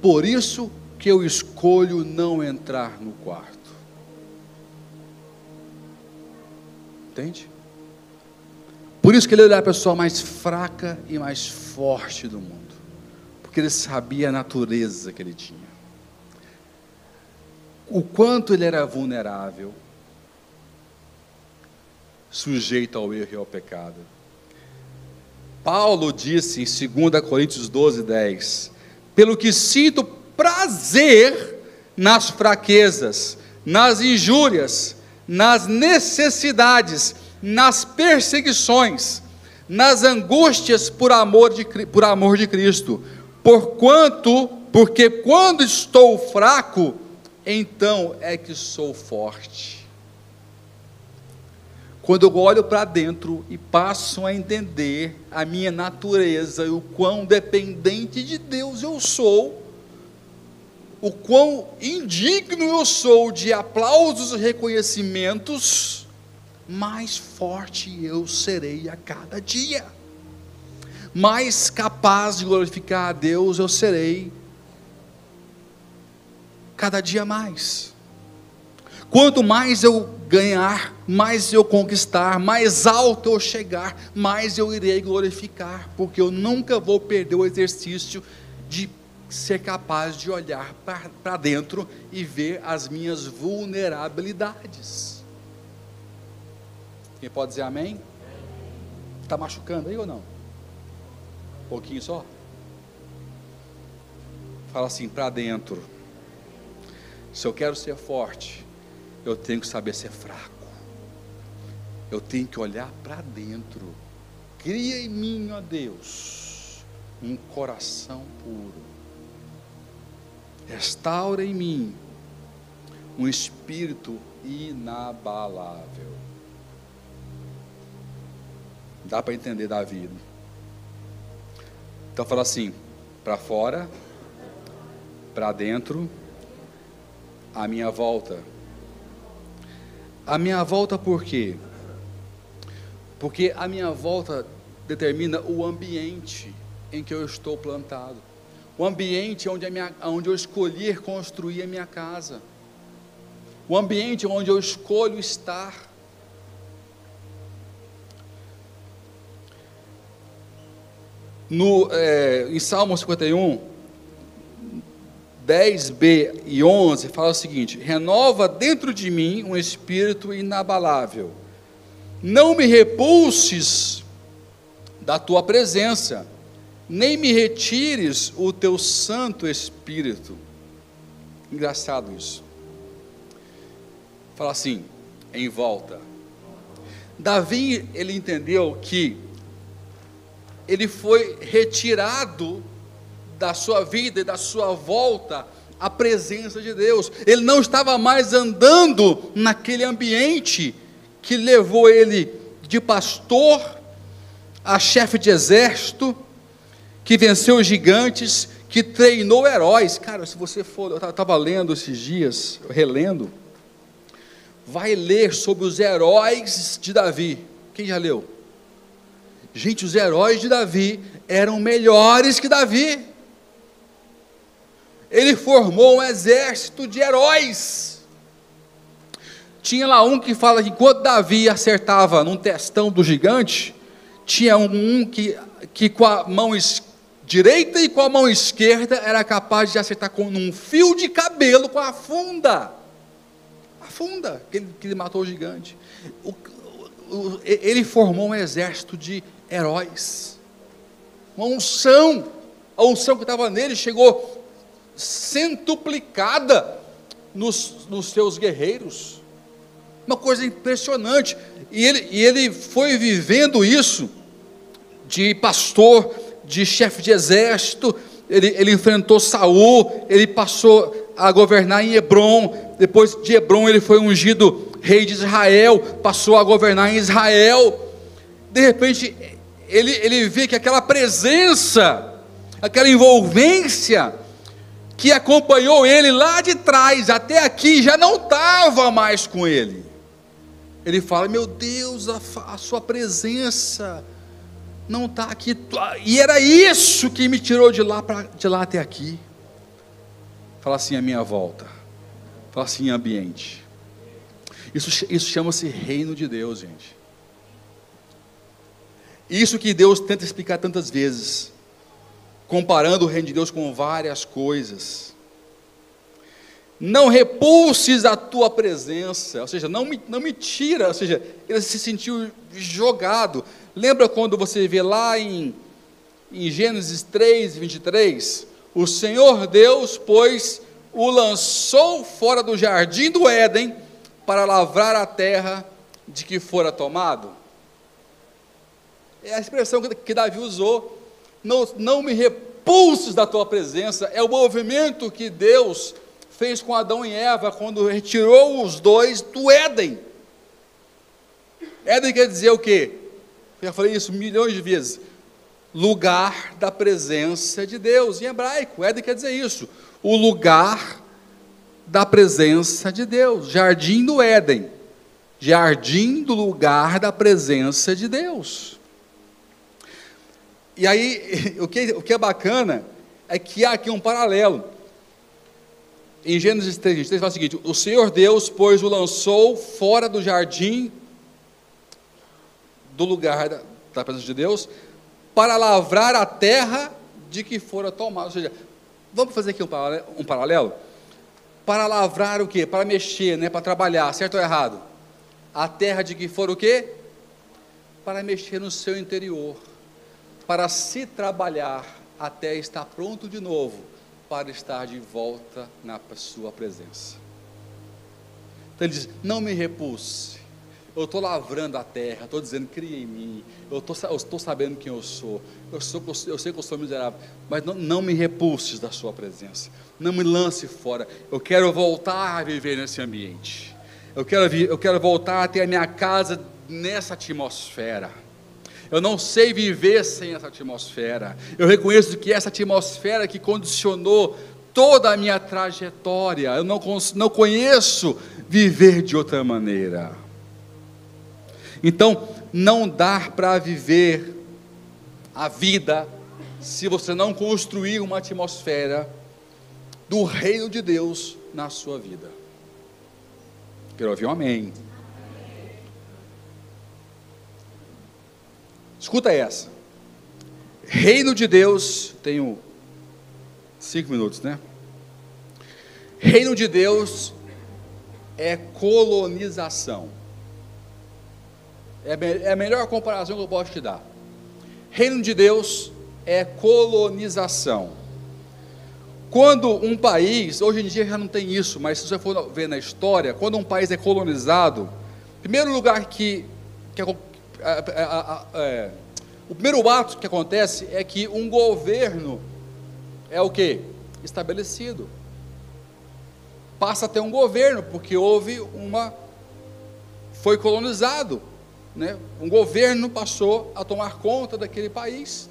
Por isso que eu escolho não entrar no quarto. Entende? Por isso que ele era a pessoa mais fraca e mais forte do mundo, porque ele sabia a natureza que ele tinha, o quanto ele era vulnerável, sujeito ao erro e ao pecado. Paulo disse em 2 Coríntios 12, 10: pelo que sinto prazer nas fraquezas, nas injúrias, nas necessidades, nas perseguições, nas angústias por amor de Cristo, porque quando estou fraco, então é que sou forte. quando eu olho para dentro e passo a entender a minha natureza e o quão dependente de Deus eu sou, o quão indigno eu sou de aplausos e reconhecimentos, mais forte eu serei a cada dia, mais capaz de glorificar a Deus eu serei cada dia mais. Quanto mais eu ganhar, mais eu conquistar, mais alto eu chegar, mais eu irei glorificar, porque eu nunca vou perder o exercício de ser capaz de olhar para dentro e ver as minhas vulnerabilidades. Quem pode dizer amém? Está machucando aí ou não? Um pouquinho só? Fala assim, para dentro. Se eu quero ser forte, eu tenho que saber ser fraco. Eu tenho que olhar para dentro. Cria em mim, ó Deus, um coração puro. Restaura em mim um espírito inabalável. Dá para entender Davi. Então fala assim, para fora, para dentro, a minha volta. A minha volta por quê? Porque a minha volta determina o ambiente em que eu estou plantado. O ambiente onde eu escolhi construir a minha casa. O ambiente onde eu escolho estar. Em Salmo 51, 10b e 11, fala o seguinte: renova dentro de mim um espírito inabalável, não me repulses da tua presença, nem me retires o teu Santo Espírito. Engraçado isso. Fala assim, em volta. Davi, ele entendeu que ele foi retirado da sua vida e da sua volta à presença de Deus. Ele não estava mais andando naquele ambiente que levou ele de pastor a chefe de exército, que venceu gigantes, que treinou heróis. Cara, se você for, eu estava lendo esses dias, relendo, vai ler sobre os heróis de Davi. Quem já leu? Gente, os heróis de Davi eram melhores que Davi. Ele formou um exército de heróis. Tinha lá um que fala que quando Davi acertava num testão do gigante, tinha um que com a mão direita e com a mão esquerda era capaz de acertar com um fio de cabelo com a funda. A funda que ele matou o gigante. Ele formou um exército de heróis. Uma unção. A unção que estava nele chegou centuplicada nos seus guerreiros. Uma coisa impressionante. E ele foi vivendo isso de pastor, de chefe de exército. Ele enfrentou Saul, ele passou a governar em Hebrom. Depois de Hebrom ele foi ungido rei de Israel, passou a governar em Israel. De repente ele vê que aquela presença, aquela envolvência que acompanhou ele lá de trás até aqui, já não estava mais com ele. Ele fala, meu Deus, a sua presença não está aqui, e era isso que me tirou de lá até aqui. Fala assim, a minha volta. Fala assim, ambiente. Isso chama-se reino de Deus, gente. Isso que Deus tenta explicar tantas vezes, comparando o reino de Deus com várias coisas. Não repulses a tua presença, ou seja, não me tira, ou seja, ele se sentiu jogado. Lembra quando você vê lá em Gênesis 3, 23, o Senhor Deus, pois, o lançou fora do jardim do Éden, para lavrar a terra de que fora tomado? É a expressão que Davi usou, não me repulses da tua presença, é o movimento que Deus fez com Adão e Eva, quando retirou os dois do Éden. Éden quer dizer o quê? Eu já falei isso milhões de vezes. Lugar da presença de Deus, em hebraico. Éden quer dizer isso. O lugar da presença de Deus. Jardim do Éden. Jardim do lugar da presença de Deus. E aí, o que é bacana é que há aqui um paralelo. Em Gênesis 3:23 fala o seguinte: o Senhor Deus, pois, o lançou fora do jardim, do lugar da presença de Deus, para lavrar a terra de que fora tomada. Ou seja, vamos fazer aqui um paralelo? Para lavrar o quê? Para mexer, né? Para trabalhar, certo ou errado? A terra de que for o quê? Para mexer no seu interior, para se trabalhar até estar pronto de novo, para estar de volta na sua presença. Então ele diz: não me repulse, eu estou lavrando a terra, estou dizendo, cria em mim, eu estou sabendo quem eu sou, eu sei que eu sou miserável, mas não me repulses da sua presença, não me lance fora, eu quero voltar a viver nesse ambiente, eu quero voltar a ter a minha casa nessa atmosfera. Eu não sei viver sem essa atmosfera. Eu reconheço que essa atmosfera que condicionou toda a minha trajetória, eu não conheço viver de outra maneira. Então, não dá para viver a vida se você não construir uma atmosfera do reino de Deus na sua vida. Quero ouvir um amém. Escuta essa. Reino de Deus, tenho 5 minutos, né? Reino de Deus é colonização. É a melhor comparação que eu posso te dar. Reino de Deus é colonização. Quando um país, hoje em dia já não tem isso, mas se você for ver na história, quando um país é colonizado, o primeiro lugar o primeiro ato que acontece é que um governo é o quê? Estabelecido. Passa a ter um governo, porque foi colonizado, né? Um governo passou a tomar conta daquele país.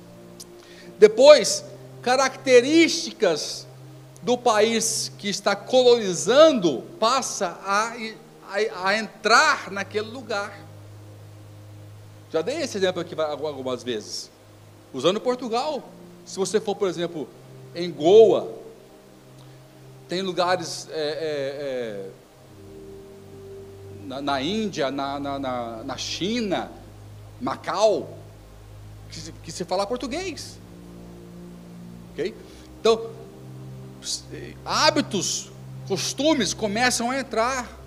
Depois, características do país que está colonizando passa a entrar naquele lugar. Já dei esse exemplo aqui algumas vezes, usando Portugal. Se você for, por exemplo, em Goa, tem lugares na Índia, na China, Macau, que se fala português. Okay? Então, hábitos, costumes começam a entrar.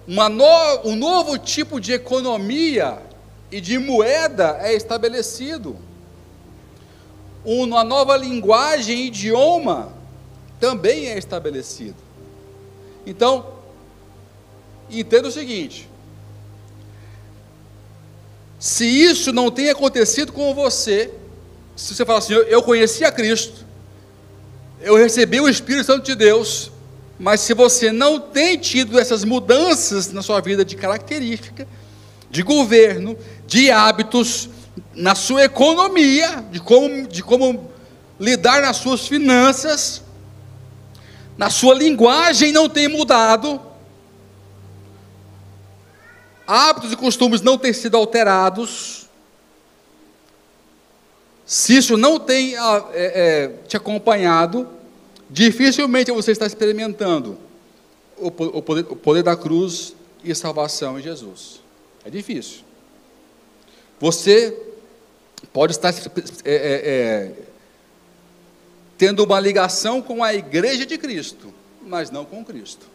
Um novo tipo de economia e de moeda é estabelecido. Uma nova linguagem e idioma também é estabelecido. Então, entenda o seguinte: se isso não tem acontecido com você, se você fala assim, eu conheci a Cristo, eu recebi o Espírito Santo de Deus, mas se você não tem tido essas mudanças na sua vida de característica, de governo, de hábitos, na sua economia, de como lidar nas suas finanças, na sua linguagem não tem mudado, hábitos e costumes não têm sido alterados, se isso não tem te acompanhado, dificilmente você está experimentando o poder da cruz e salvação em Jesus. É difícil. Você pode estar tendo uma ligação com a igreja de Cristo, mas não com Cristo.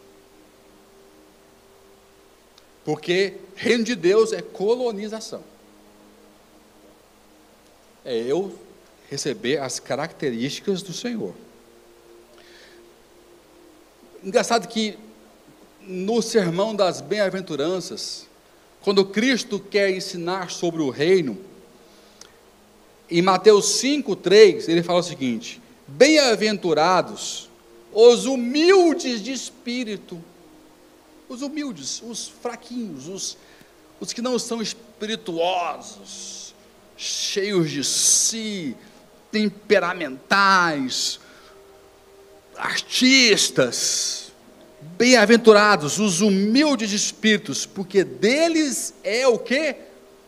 Porque reino de Deus é colonização. É eu receber as características do Senhor. Engraçado que no sermão das bem-aventuranças, quando Cristo quer ensinar sobre o reino, em Mateus 5:3, ele fala o seguinte: bem-aventurados os humildes de espírito, os humildes, os fraquinhos, os que não são espirituosos, cheios de si, temperamentais, artistas, bem-aventurados, os humildes de espíritos, porque deles é o quê?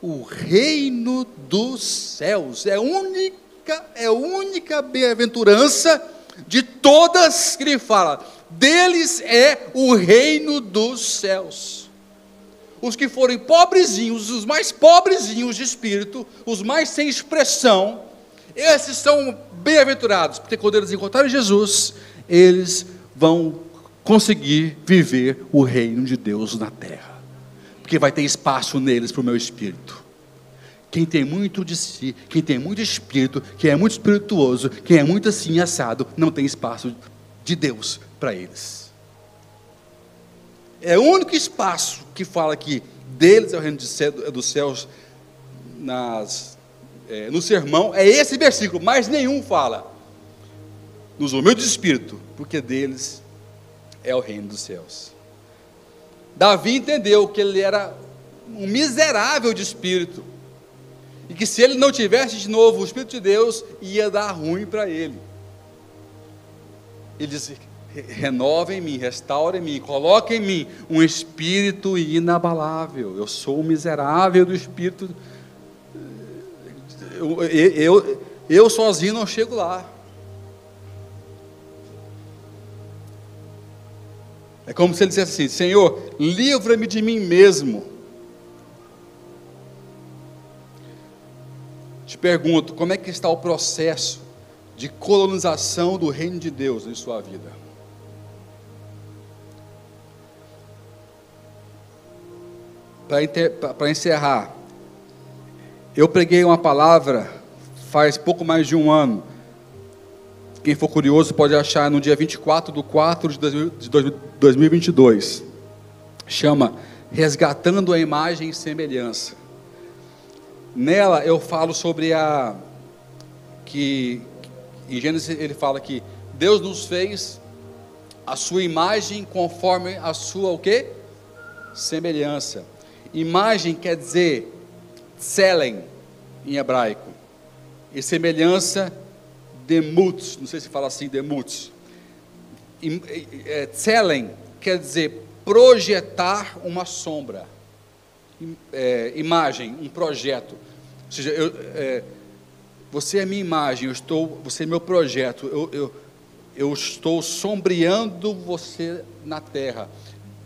O reino dos céus. É a única bem-aventurança de todas que ele fala. Deles é o reino dos céus. Os que forem pobrezinhos, os mais pobrezinhos de espírito, os mais sem expressão, esses são bem-aventurados, porque quando eles encontrarem Jesus, eles vão conseguir viver o reino de Deus na terra, porque vai ter espaço neles para o meu espírito. Quem tem muito de si, quem tem muito espírito, quem é muito espirituoso, quem é muito assim assado, não tem espaço de Deus para eles. É o único espaço que fala que deles é o reino dos céus no sermão, é esse versículo, mas nenhum fala nos humildes de espírito, porque deles é o reino dos céus. Davi entendeu que ele era um miserável de espírito, e que se ele não tivesse de novo o Espírito de Deus, ia dar ruim para ele. Ele diz: renova em mim, restaura em mim, coloca em mim um espírito inabalável. Eu sou um miserável do espírito, eu sozinho não chego lá. É como se ele dissesse assim: Senhor, livra-me de mim mesmo. Te pergunto, como é que está o processo de colonização do reino de Deus em sua vida? Para encerrar, eu preguei uma palavra faz pouco mais de um ano. Quem for curioso pode achar no dia 24/4/2022. Chama Resgatando a Imagem e Semelhança. Nela eu falo sobre que em Gênesis ele fala que Deus nos fez a sua imagem conforme a sua o quê? Semelhança. Imagem quer dizer tselen em hebraico, e semelhança demut, não sei se fala assim, demut. Tselen quer dizer projetar uma sombra. Imagem, um projeto. Ou seja, você é minha imagem, você é meu projeto. Eu estou sombreando você na terra.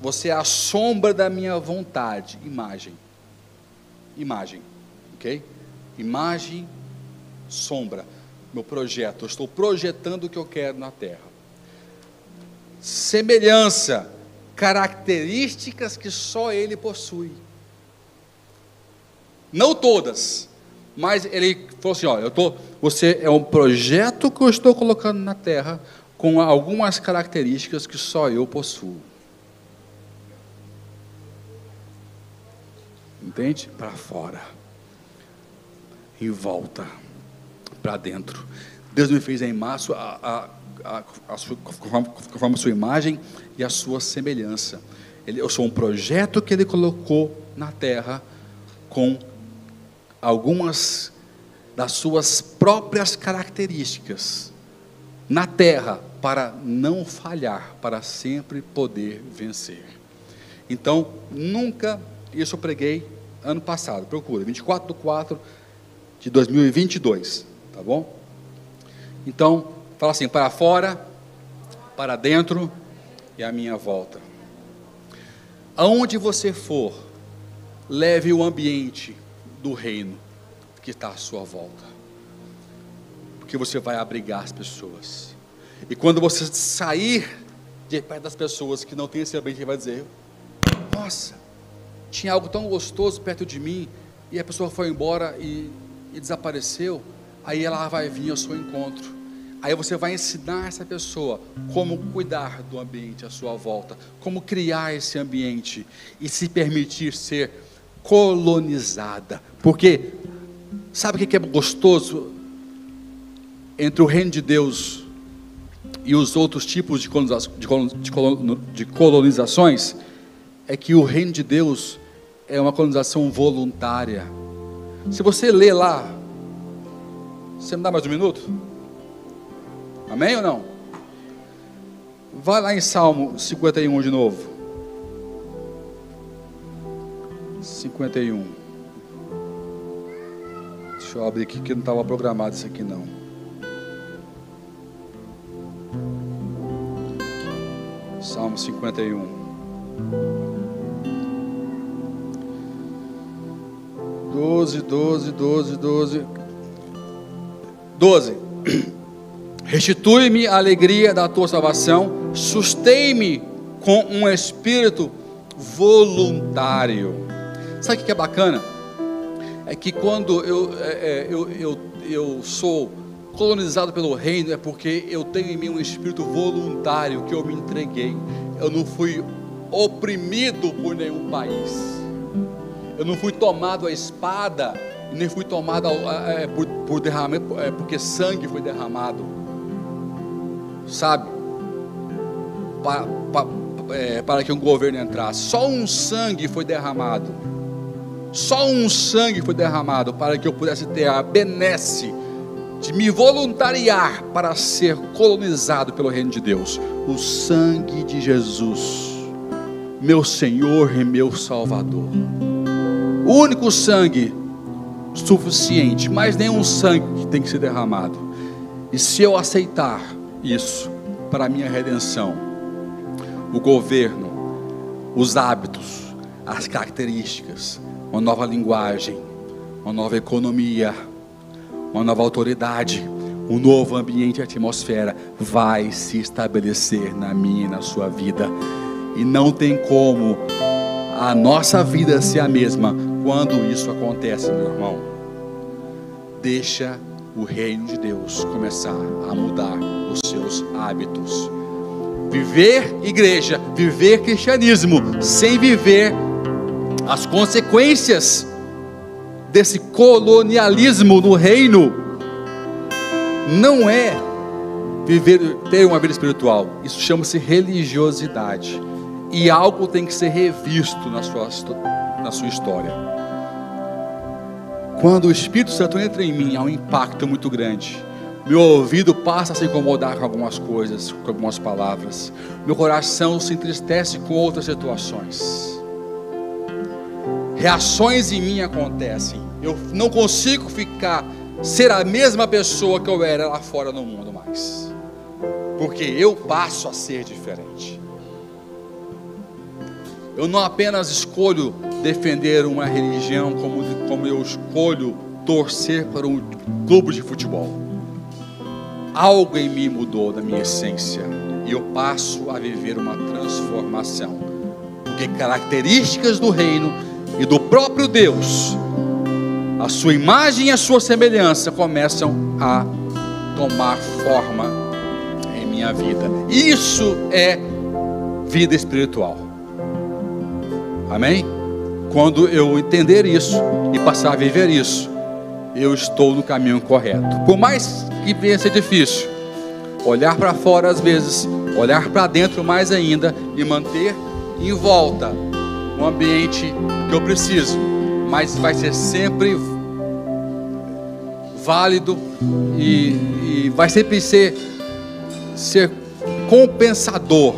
Você é a sombra da minha vontade. Imagem, ok? Imagem, sombra, meu projeto. Eu estou projetando o que eu quero na terra. Semelhança, características que só Ele possui. Não todas, mas ele falou assim: olha, você é um projeto que eu estou colocando na terra, com algumas características que só eu possuo. Entende? Para fora, em volta, para dentro. Deus me fez em massa conforme a sua imagem e a sua semelhança. Eu sou um projeto que Ele colocou na terra, com algumas das suas próprias características na terra, para não falhar, para sempre poder vencer. Então, isso eu preguei ano passado, procura, 24/4/2022, tá bom? Então, fala assim: para fora, para dentro e a minha volta. Aonde você for, leve o ambiente do reino que está à sua volta, porque você vai abrigar as pessoas, e quando você sair de perto das pessoas que não tem esse ambiente, vai dizer: nossa, tinha algo tão gostoso perto de mim, e a pessoa foi embora e desapareceu. Aí ela vai vir ao seu encontro, aí você vai ensinar essa pessoa como cuidar do ambiente à sua volta, como criar esse ambiente, e se permitir ser colonizada. Porque sabe o que é gostoso entre o reino de Deus e os outros tipos de colonizações? é que o reino de Deus é uma colonização voluntária. Se você ler lá, você me dá mais um minuto? Amém ou não? Vai lá em Salmo 51 de novo. 51. Deixa eu abrir aqui que não estava programado isso aqui não. Salmo 51. 12. Restitui-me a alegria da tua salvação, sustém-me com um espírito voluntário. Sabe o que é bacana? É que quando eu sou colonizado pelo reino, é porque eu tenho em mim um espírito voluntário, que eu me entreguei. Eu não fui oprimido por nenhum país. Eu não fui tomado à espada, nem fui tomado por derramamento, porque sangue foi derramado, sabe? Para que um governo entrasse. Só um sangue foi derramado. Só um sangue foi derramado para que eu pudesse ter a benesse de me voluntariar para ser colonizado pelo reino de Deus. O sangue de Jesus, meu Senhor e meu Salvador. O único sangue suficiente, mas nenhum sangue que tem que ser derramado. E se eu aceitar isso para a minha redenção, o governo, os hábitos, as características, uma nova linguagem, uma nova economia, uma nova autoridade, um novo ambiente e atmosfera vai se estabelecer na minha e na sua vida. E não tem como a nossa vida ser a mesma quando isso acontece, meu irmão. Deixa o reino de Deus começar a mudar os seus hábitos. Viver igreja, viver cristianismo, sem viver as consequências desse colonialismo no reino, não é ter uma vida espiritual. Isso chama-se religiosidade. E algo tem que ser revisto na sua história. Quando o Espírito Santo entra em mim, há um impacto muito grande. Meu ouvido passa a se incomodar com algumas coisas, com algumas palavras. Meu coração se entristece com outras situações. Reações em mim acontecem. Eu não consigo ser a mesma pessoa que eu era lá fora no mundo mais. Porque eu passo a ser diferente. Eu não apenas escolho defender uma religião, como eu escolho torcer para um clube de futebol. Algo em mim mudou da minha essência, e eu passo a viver uma transformação, porque características do reino e do próprio Deus, a sua imagem e a sua semelhança começam a tomar forma em minha vida. Isso é vida espiritual. Amém? Quando eu entender isso e passar a viver isso, eu estou no caminho correto. Por mais que venha a ser difícil, olhar para fora às vezes, olhar para dentro mais ainda, e manter em volta o ambiente que eu preciso, mas vai ser sempre válido e vai sempre ser compensador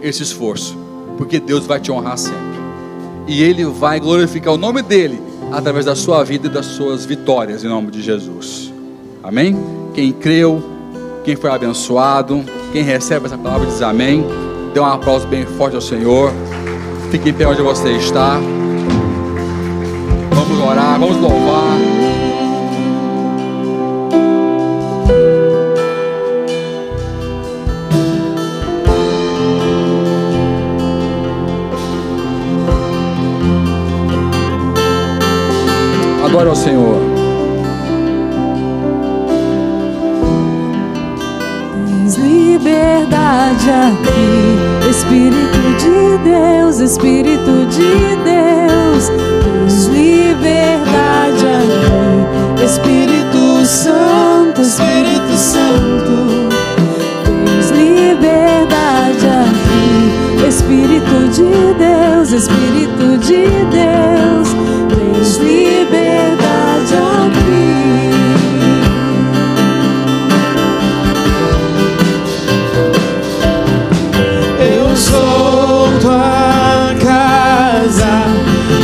esse esforço, porque Deus vai te honrar sempre, e Ele vai glorificar o nome dEle através da sua vida e das suas vitórias, em nome de Jesus. Amém? Quem creu, quem foi abençoado, quem recebe essa palavra diz amém. Dê um aplauso bem forte ao Senhor. Fique em pé onde você está. Vamos orar, vamos louvar. Adore ao Senhor. Tens liberdade aqui, Espírito de Deus, Espírito de Deus. Tens liberdade aqui, Espírito Santo, Espírito Santo. Tens liberdade aqui, Espírito de Deus. Espírito de Deus, tens liberdade aqui. Eu sou tua casa,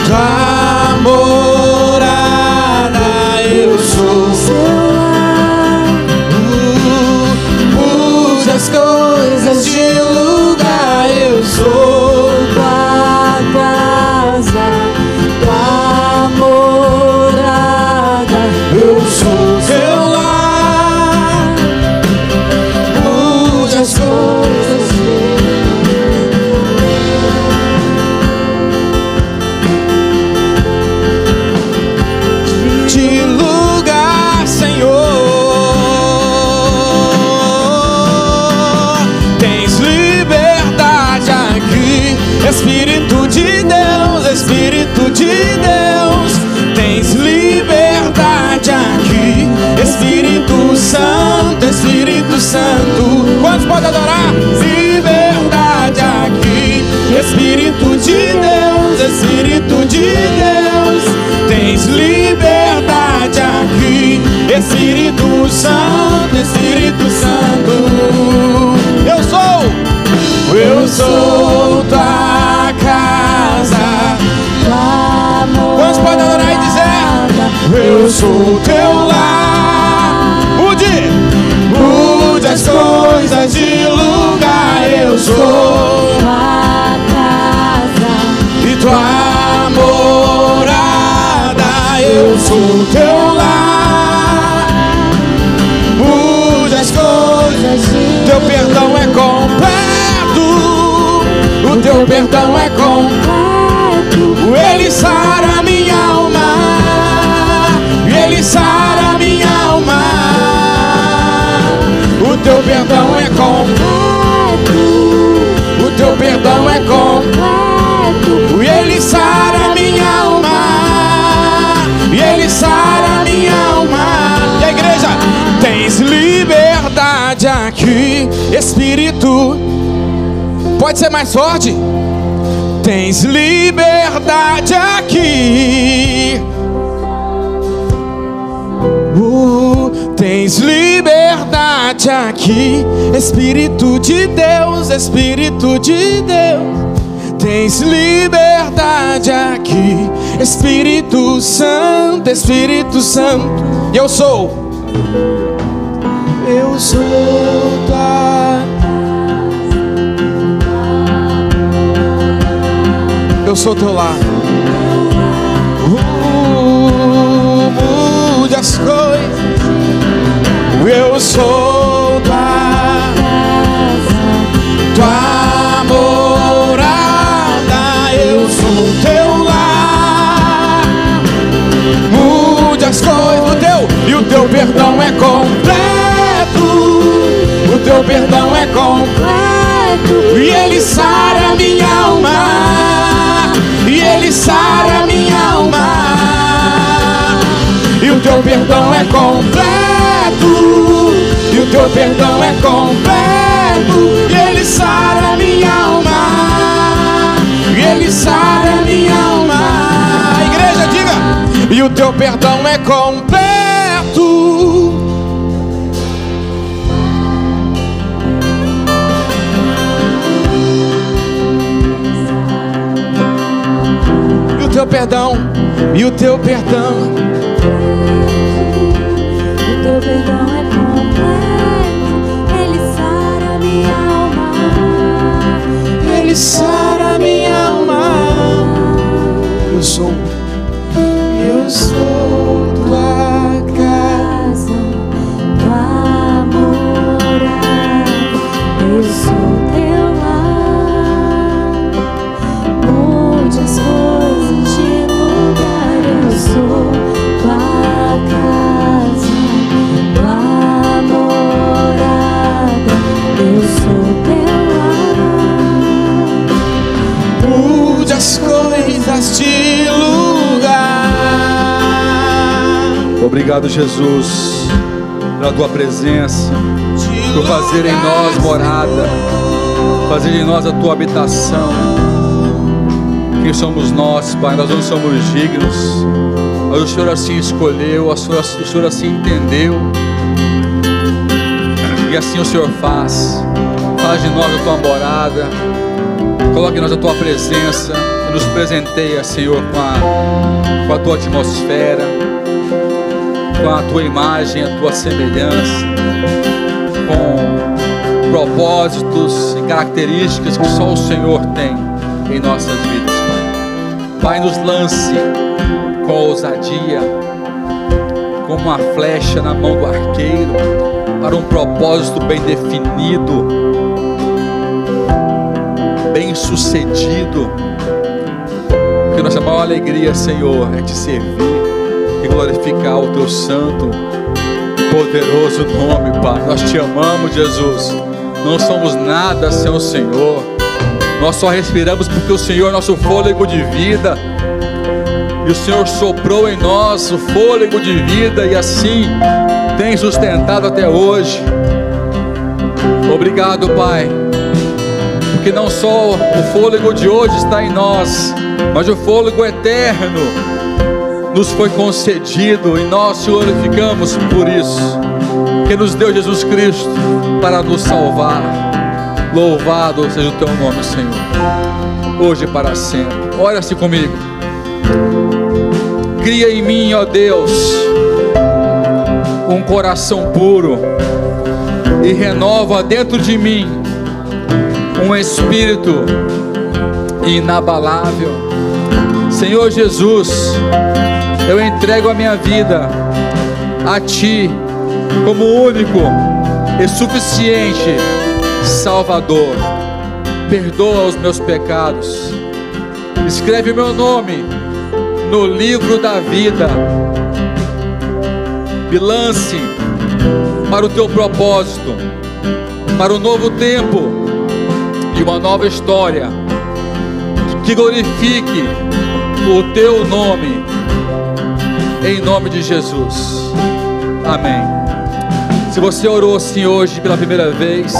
tua morada, eu sou Seu lar, muda as coisas de lugar, eu sou tua casa, tua morada, eu sou teu lar, muda as coisas de lugar, Senhor. Tens liberdade aqui, Espírito de Deus, Espírito de Deus. Tens liberdade aqui, Espírito Santo, Espírito Santo. Quantos podem adorar? Liberdade aqui, Espírito de Deus, Espírito de Deus. Tens liberdade aqui, Espírito Santo, Espírito Santo. Eu sou tua casa. tua morada. Quantos podem adorar e dizer: eu sou teu lar? Mude as coisas de lugar. Eu sou Tua casa, e tua morada. Eu sou teu lar. Mude as coisas. Teu perdão é completo. O teu perdão é completo. Ele sara minha alma. Ele sara minha alma. O teu perdão é completo. O teu perdão é completo. E ele sara minha alma. E ele sara minha alma. E a igreja: tens liberdade aqui, Espírito. Pode ser mais forte. Tens liberdade aqui. Tens liberdade aqui, Espírito de Deus, Espírito de Deus. Tens liberdade aqui, Espírito Santo, Espírito Santo. Eu sou tua. Eu sou teu lar. Mude as coisas. Eu sou tua morada. Eu sou teu lar. Mude as coisas. E o teu perdão é completo. O teu perdão é completo. E ele sara minha alma. E ele sara minha alma. E o teu perdão é completo. E o teu perdão é completo. E ele sara minha alma. E ele sara minha alma. A igreja diga: e o teu perdão é completo. E o teu perdão. E o teu perdão. o teu perdão é completo, ele sara minha alma, Ele sara minha alma. Eu sou tua casa, tua morada, eu sou teu lar, mude as coisas de lugar, eu sou tua casa, tua morada, eu sou teu lar. Mude as coisas de lugar. Obrigado, Jesus, pela tua presença, por fazer em nós morada, fazer em nós a tua habitação. Quem somos nós, Pai? Nós não somos dignos, mas o Senhor assim escolheu, o Senhor assim entendeu, e assim o Senhor faz. Faz de nós a tua morada, coloque em nós a tua presença, e nos presenteia, Senhor, com a tua atmosfera, com a tua imagem, a tua semelhança, com propósitos e características que só o Senhor tem em nossas vidas, Pai. Pai, nos lance com ousadia, como uma flecha na mão do arqueiro, para um propósito bem definido, bem sucedido. Que nossa maior alegria, Senhor, é te servir e glorificar o teu santo e poderoso nome, Pai. Nós te amamos, Jesus. Não somos nada sem o Senhor. Nós só respiramos porque o Senhor é nosso fôlego de vida, e o Senhor soprou em nós o fôlego de vida, e assim tem sustentado até hoje. Obrigado, Pai, porque não só o fôlego de hoje está em nós, mas o fôlego eterno nos foi concedido, e nós te glorificamos por isso, que nos deu Jesus Cristo para nos salvar. Louvado seja o teu nome, Senhor, hoje e para sempre. Ora-se comigo. Cria em mim, ó Deus, um coração puro, e renova dentro de mim um espírito inabalável. Senhor Jesus, eu entrego a minha vida a Ti como único e suficiente Salvador. Perdoa os meus pecados, escreve o meu nome no livro da vida, me lance para o teu propósito, para um novo tempo e uma nova história, que glorifique o teu nome, em nome de Jesus, amém. Se você orou assim hoje pela primeira vez,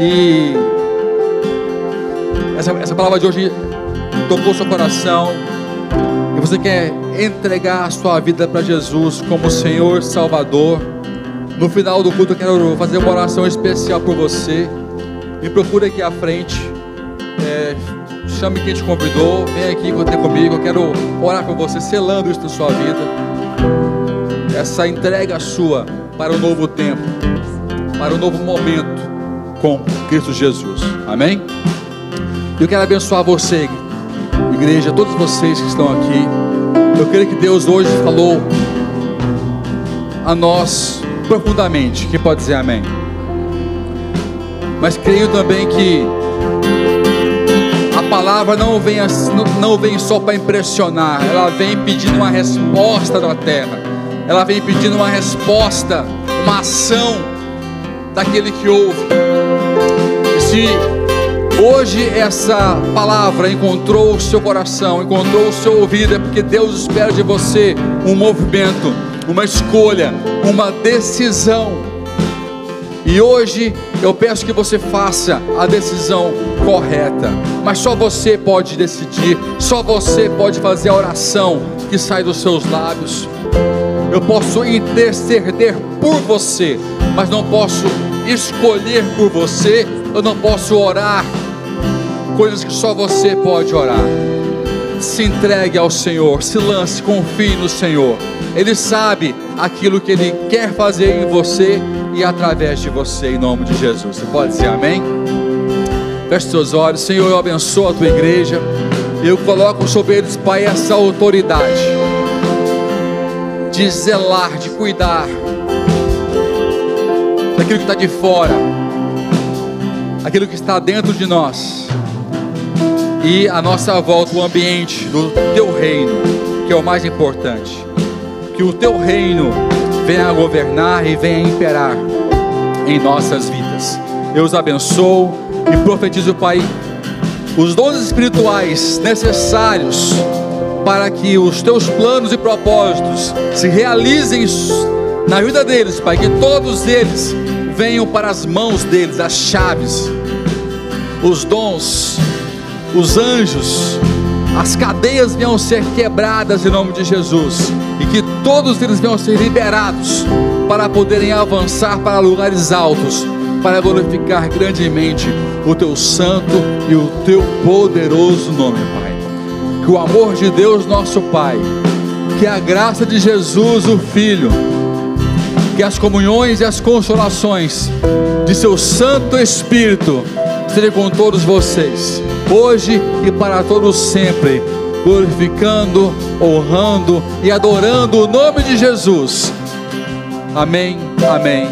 e essa palavra de hoje tocou seu coração, e você quer entregar a sua vida para Jesus como Senhor Salvador, no final do culto eu quero fazer uma oração especial por você. Me procure aqui à frente, chame quem te convidou, vem aqui comigo. Eu quero orar por você, selando isso na sua vida, essa entrega sua para um novo tempo, para um novo momento com Cristo Jesus, amém? Eu quero abençoar você, igreja, todos vocês que estão aqui. Eu creio que Deus hoje falou a nós profundamente. Quem pode dizer amém? Mas creio também que a palavra não vem só para impressionar, ela vem pedindo uma resposta da terra, ela vem pedindo uma resposta, uma ação daquele que ouve. E se hoje essa palavra encontrou o seu coração, encontrou o seu ouvido, é porque Deus espera de você um movimento, uma escolha, uma decisão. E hoje eu peço que você faça a decisão correta, mas só você pode decidir, só você pode fazer a oração que sai dos seus lábios. Eu posso interceder por você, mas não posso escolher por você. Eu não posso orar coisas que só você pode orar. Se entregue ao Senhor, se lance, confie no Senhor. Ele sabe aquilo que Ele quer fazer em você e através de você, em nome de Jesus. Você pode dizer amém? Feche seus olhos. Senhor, eu abençoo a tua igreja, eu coloco sobre eles, Pai, essa autoridade de zelar, de cuidar daquilo que está de fora, aquilo que está dentro de nós, e a nossa volta, o ambiente do teu reino, que é o mais importante. Que o teu reino venha a governar e venha a imperar em nossas vidas. Eu os abençoo e profetizo, Pai, os dons espirituais necessários para que os teus planos e propósitos se realizem na vida deles, Pai. Que todos eles venham para as mãos deles, as chaves, os dons os anjos, as cadeias venham ser quebradas em nome de Jesus, e que todos eles venham ser liberados para poderem avançar para lugares altos, para glorificar grandemente o teu santo e o teu poderoso nome, Pai. Que o amor de Deus nosso Pai, que a graça de Jesus o Filho, que as comunhões e as consolações de seu Santo Espírito sejam com todos vocês, hoje e para todos sempre, glorificando, honrando e adorando o nome de Jesus. Amém, amém.